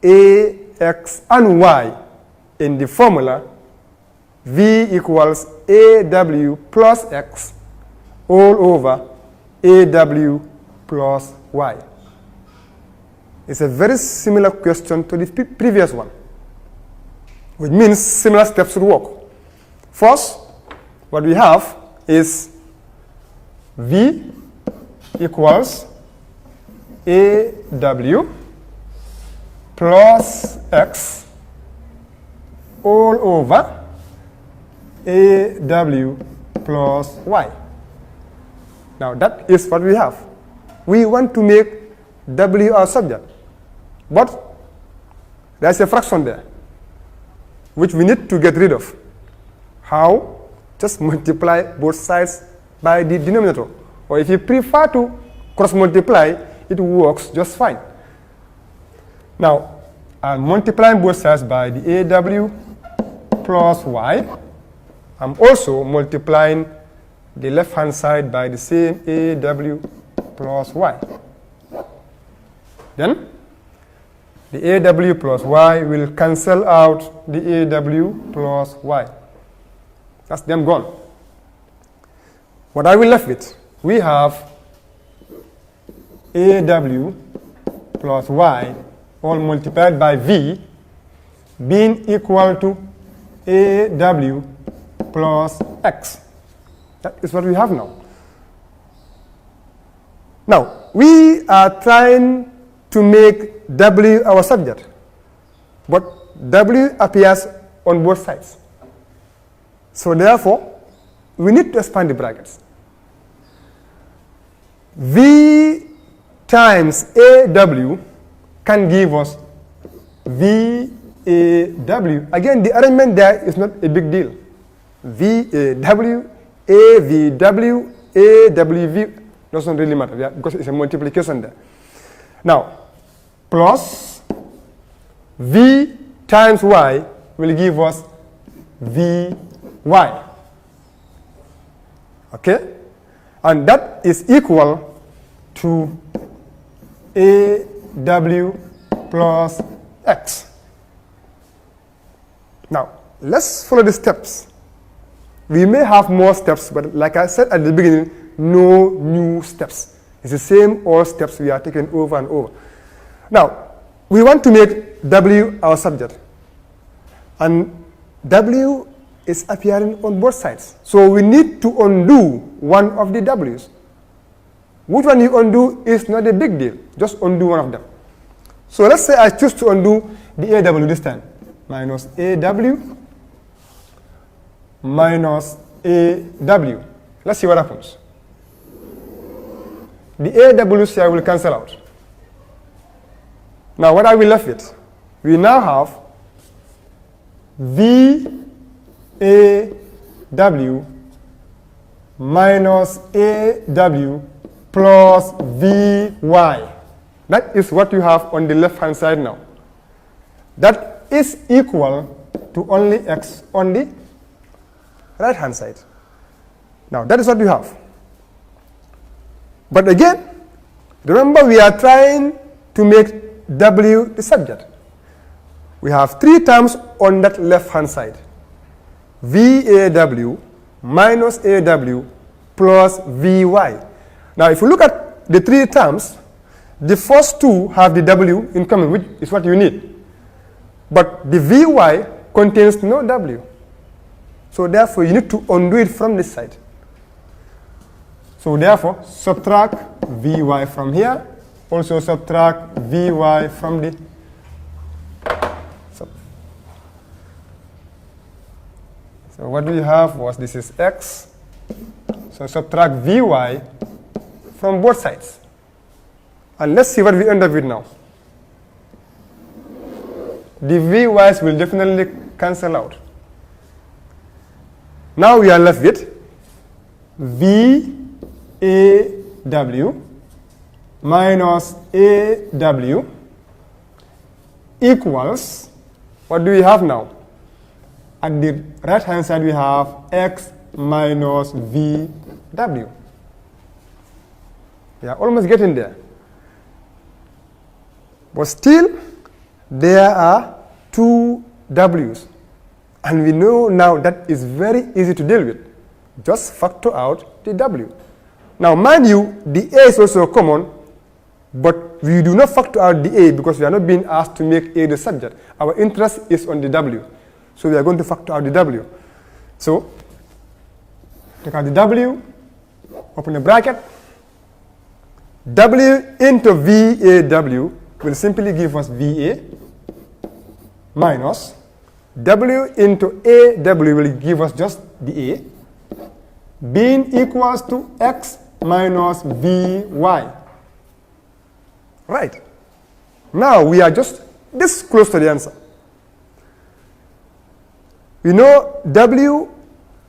A, X, and Y in the formula, V equals AW plus X all over AW plus Y. It's a very similar question to the previous one, which means similar steps should work. First, what we have is V equals AW plus X all over AW plus Y. Now that is what we have. We want to make W our subject, but there's a fraction there which we need to get rid of. How? Just multiply both sides by the denominator. Or if you prefer to cross multiply, it works just fine. Now, I'm multiplying both sides by the AW plus Y. I'm also multiplying the left-hand side by the same AW plus Y. Then, the AW plus Y will cancel out the AW plus Y. That's them gone. What are we left with? We have AW plus Y all multiplied by V being equal to AW plus X. That is what we have now. Now, we are trying to make W our subject, but W appears on both sides. So therefore, we need to expand the brackets. V times AW can give us VAW. Again, the arrangement there is not a big deal. VAW, AVW, AWV doesn't really matter, because it's a multiplication there. Now, plus V times Y will give us VY. Okay? And that is equal to AW plus X. Now, let's follow the steps. We may have more steps, but like I said at the beginning, no new steps. It's the same old steps we are taking over and over. Now, we want to make W our subject. And W is appearing on both sides. So we need to undo one of the W's. Which one you undo is not a big deal. Just undo one of them. So let's say I choose to undo the AW this time. Minus AW minus AW. Let's see what happens. The AWs here will cancel out. Now what are we left with? We now have VAW minus AW plus VY. That is what you have on the left-hand side now. That is equal to only X on the right-hand side. Now, that is what you have. But again, remember we are trying to make W the subject. We have three terms on that left-hand side. VAW minus AW plus VY. Now, if you look at the three terms, the first two have the W in common, which is what you need. But the VY contains no W. So therefore, you need to undo it from this side. So therefore, subtract VY from here. Also subtract VY from the... So what we have was, this is X. So subtract VY from both sides. And let's see what we end up with now. The VYs will definitely cancel out. Now we are left with VAW minus AW equals, what do we have now? At the right hand side we have X minus VW. We are almost getting there. But still, there are two W's. And we know now that is very easy to deal with. Just factor out the W. Now, mind you, the A is also common, but we do not factor out the A because we are not being asked to make A the subject. Our interest is on the W. So we are going to factor out the W. So, take out the W, open a bracket. W into VAW will simply give us VA minus W into AW will give us just the A, being equals to X minus VY. Right. Now we are just this close to the answer. We know W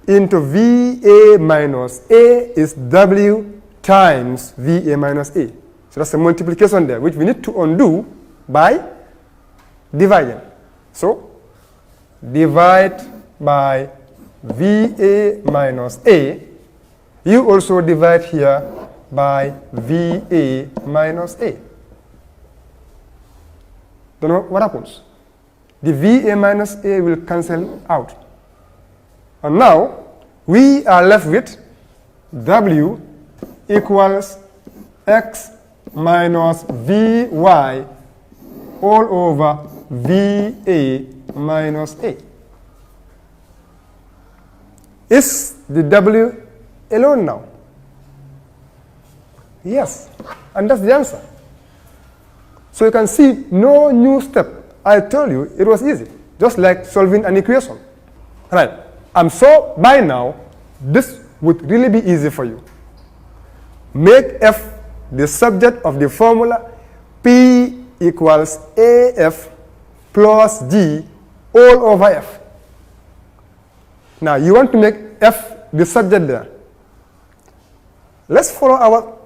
into VA minus A is W times VA minus A. So that's a multiplication there, which we need to undo by dividing. So divide by VA minus A. You also divide here by VA minus A. Then what happens? The VA minus A will cancel out. And now we are left with W equals X minus VY all over VA minus A. Is the W alone now? Yes, and that's the answer. So you can see no new step. I told you it was easy, just like solving an equation. Right, I'm sure by now this would really be easy for you. Make F the subject of the formula P equals AF plus G all over F. Now you want to make F the subject there. Let's follow our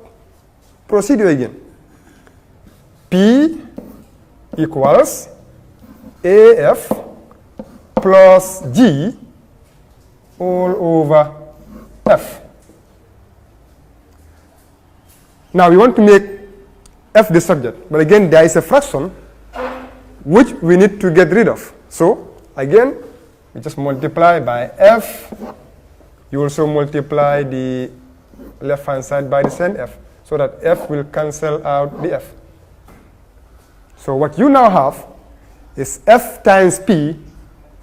procedure again. P equals AF plus G all over F. Now we want to make F the subject, but again there is a fraction which we need to get rid of. So again, we just multiply by F. You also multiply the left hand side by the same F, so that F will cancel out the F. So what you now have is F times P,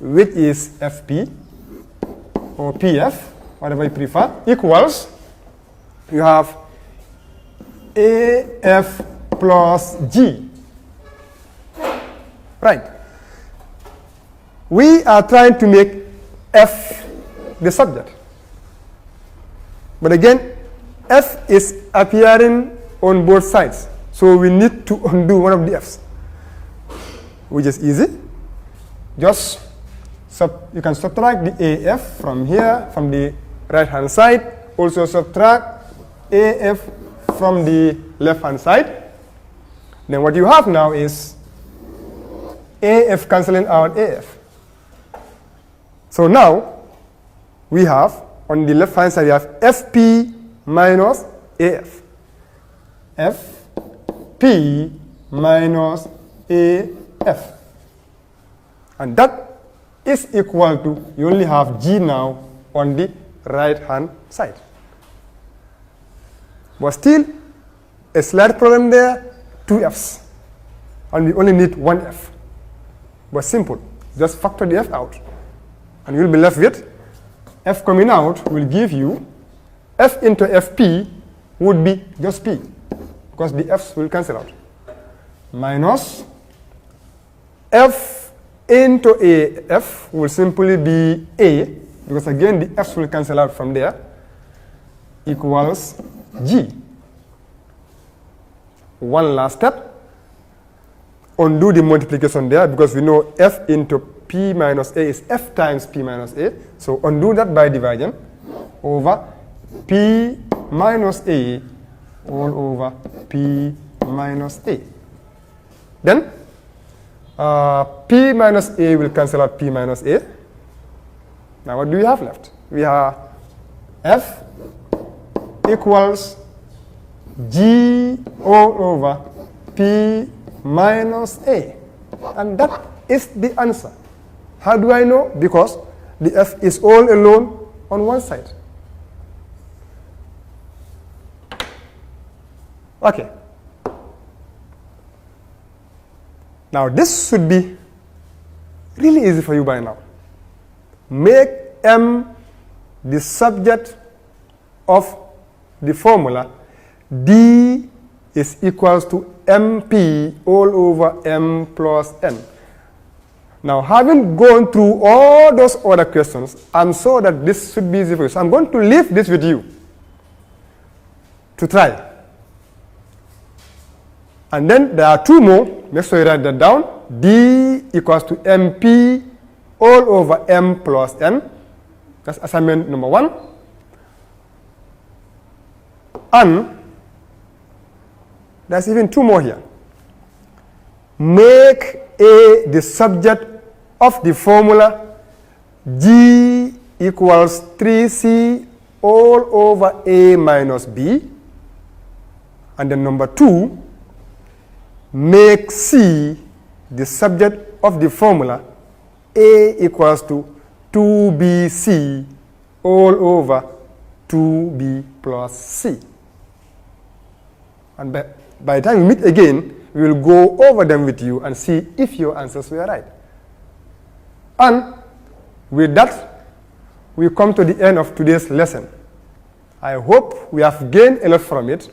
which is FP or PF, whatever you prefer, equals, you have AF plus G. Right. We are trying to make F the subject. But again, F is appearing on both sides. So we need to undo one of the F's, which is easy. Just you can subtract the AF from here, from the right hand side. Also subtract AF from the left hand side. Then what you have now is AF cancelling out AF. So now we have on the left hand side we have FP minus AF. FP minus AF. And that is equal to, you only have G now on the right hand side. But still, a slight problem there, two F's. And we only need one F. But simple, just factor the F out. And you'll be left with, F coming out will give you, F into FP would be just P, because the F's will cancel out. Minus F into AF will simply be A, because again the F's will cancel out from there, equals G. One last step. Undo the multiplication there, because we know F into P minus A is F times P minus A. So undo that by division over P minus A all over P minus A. Then P minus A will cancel out P minus A. Now what do we have left? We have F equals G all over P minus A. And that is the answer. How do I know? Because the F is all alone on one side. Okay. Now this should be really easy for you by now. Make M the subject of the formula. D is equals to MP all over M plus N. Now, having gone through all those other questions, I'm sure that this should be easy for you. So I'm going to leave this with you to try. And then there are two more. Make sure you write that down. D equals to MP all over M plus N. That's assignment number 1. And there's even two more here. Make A the subject of the formula G equals 3C all over A minus B. And then number 2, make C the subject of the formula A equals to 2BC all over 2B plus C. And by the time we meet again, we will go over them with you and see if your answers were right. And with that, we come to the end of today's lesson. I hope we have gained a lot from it.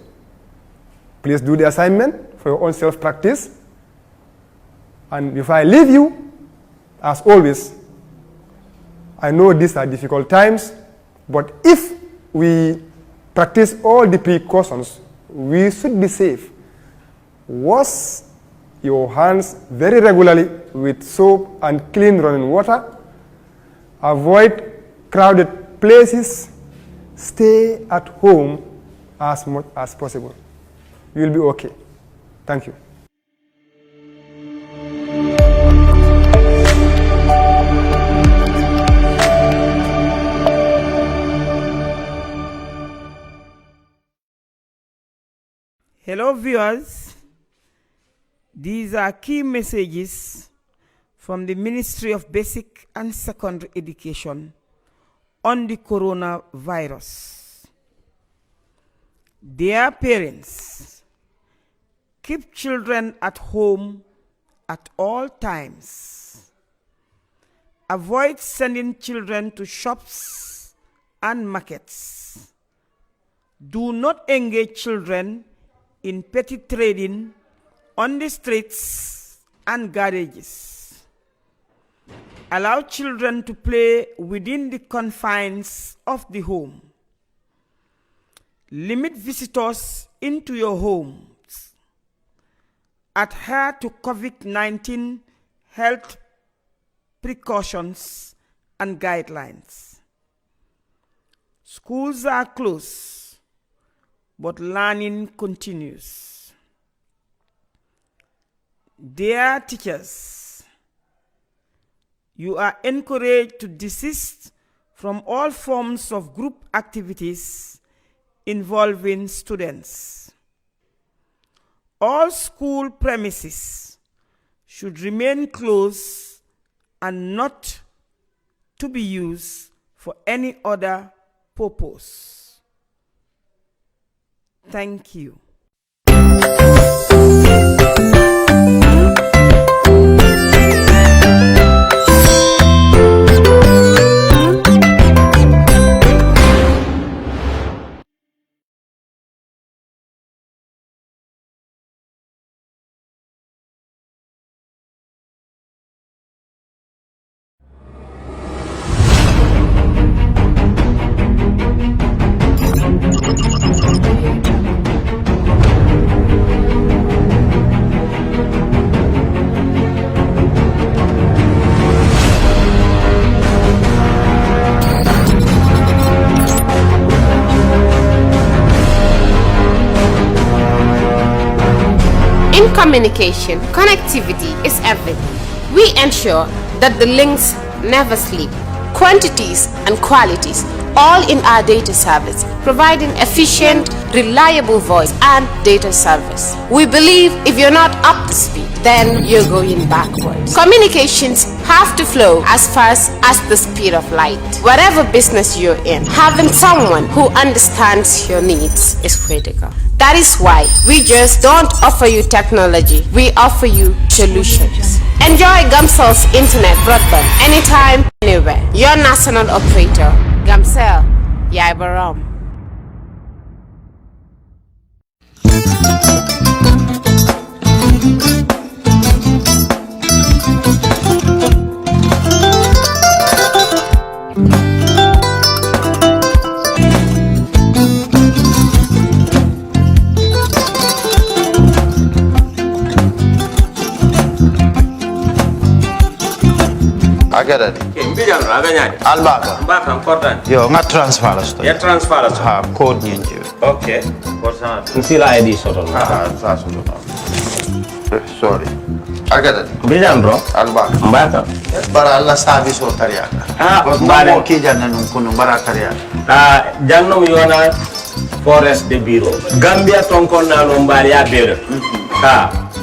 Please do the assignment for your own self-practice. And before I leave you, as always, I know these are difficult times, but if we practice all the precautions, we should be safe. Wash your hands very regularly with soap and clean running water. Avoid crowded places. Stay at home as much as possible. You'll be okay. Thank you. Hello viewers, these are key messages from the Ministry of Basic and Secondary Education on the coronavirus. Dear parents, keep children at home at all times. Avoid sending children to shops and markets. Do not engage children in petty trading on the streets and garages. Allow children to play within the confines of the home. Limit visitors into your homes. Adhere to COVID-19 health precautions and guidelines. Schools are closed, but learning continues. Dear teachers, you are encouraged to desist from all forms of group activities involving students. All school premises should remain closed and not to be used for any other purpose. Thank you. In communication, connectivity is everything. We ensure that the links never sleep. Quantities and qualities all in our data service, providing efficient, reliable voice and data service. We believe if you're not up to speed, then you're going backwards. Communications have to flow as fast as the speed of light. Whatever business you're in, having someone who understands your needs is critical. That is why we just don't offer you technology, we offer you solutions. Enjoy Gamcel's internet broadband anytime, anywhere. Your national operator, Gamcel, Yaibaram. Agada mbijan raganyani albaka mbaka important yo nga transfer la sto ya transfer la ha code nyinji okay kosa nsila id soto sa soto sorry agada mbijan ro albaka mbaka bara alla service o tariaka mbale ki janna nun kunu bara tariaka jannom yona forest de bureau gambia tonkon na no mbali ya bere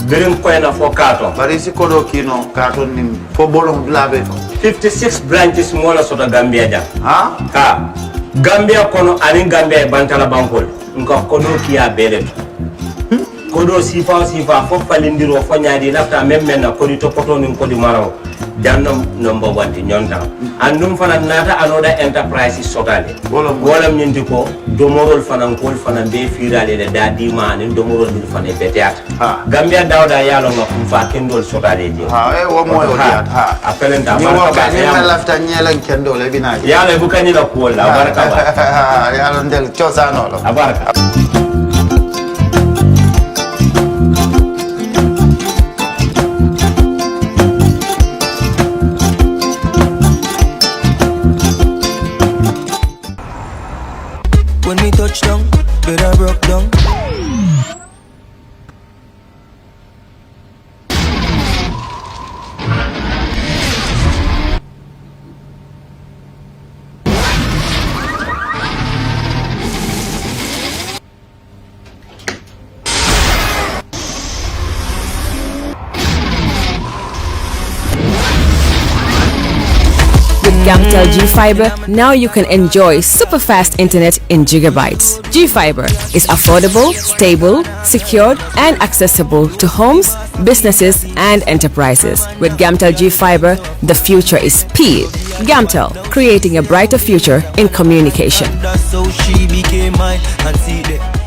birim koyna fo katon bari si kodo kino katon nim fo bolong labe 56 branches mola sota gambia jam ha gambia kono ani gambia bantala bankol nko kono kiya bele kodo sifa fo falindiro fo nyaadi lafta memmen na kodi to poto nin kodi maraw jannom number 1 di nyonta andum fana nata anoda enterprise sotale wala nyindi ko domorol fana kol fana be firale de dadi mani domorol dil fana beteat gambia dawda yalo ngam fa kendol sotale je wo moyo diat apelenta ni wo ka ni lafta nyelen kendol e bina yalo bu kanyi la ko la baraka ba yalo ndel chosano lo baraka When we touch down, better broke down. Gamtel G-Fiber, now you can enjoy super fast internet in gigabytes. G-Fiber is affordable, stable, secured, and accessible to homes, businesses, and enterprises. With Gamtel G-Fiber, the future is speed. Gamtel, creating a brighter future in communication. That's how she became mine and see that.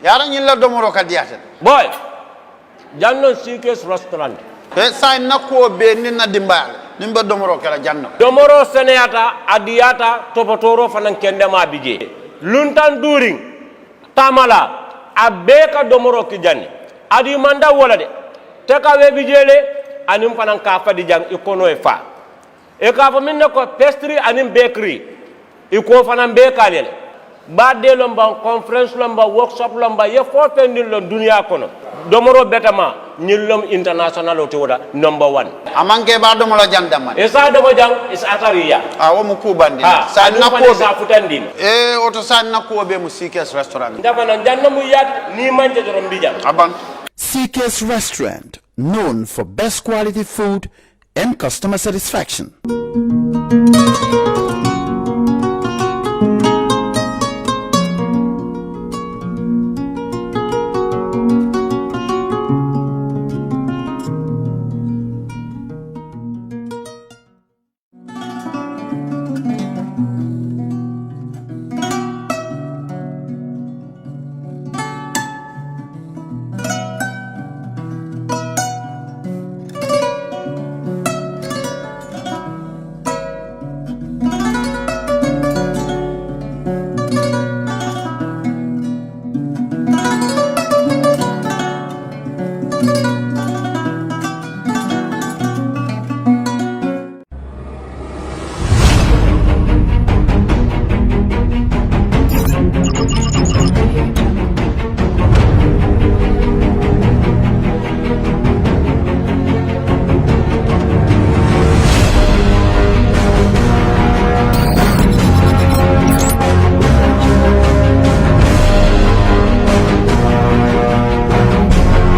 yara nyilla domoro kadiyata boy janno sikes restaurant sa nakko be ninna dimbal nimbe domoro kala janno domoro seneyata adiyata topotoro fanan kendema bije luntan during tamala abeka domoro ki janni adi manda wala de te ka we bijele anim fanan ka fadi jang ikono e fa e ka fa minne ko pastry anim bakery iko fanan be kalele badde lomba conference lomba workshop lomba ye fo pendin lo dunia kono domoro betama nyillom international o tewoda number 1 amanke ba domo lo jang damman esa domo jang is atariya wo mu kubandi sa na ko sa futandin oto sa na ko be mu CK's restaurant ndabana janna mu yat ni manje dorom bijam aban CK's restaurant, known for best quality food and customer satisfaction.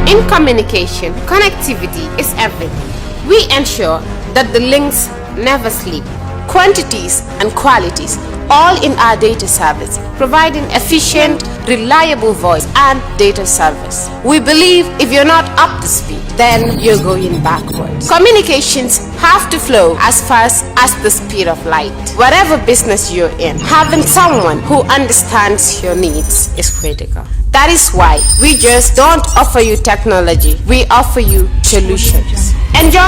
In communication, connectivity is everything. We ensure that the links never sleep. Quantities and qualities, all in our data service, providing efficient, reliable voice and data service. We believe if you're not up to speed, then you're going backwards. Communications have to flow as fast as the speed of light. Whatever business you're in, having someone who understands your needs is critical. That is why we just don't offer you technology, we offer you solutions. Enjoy.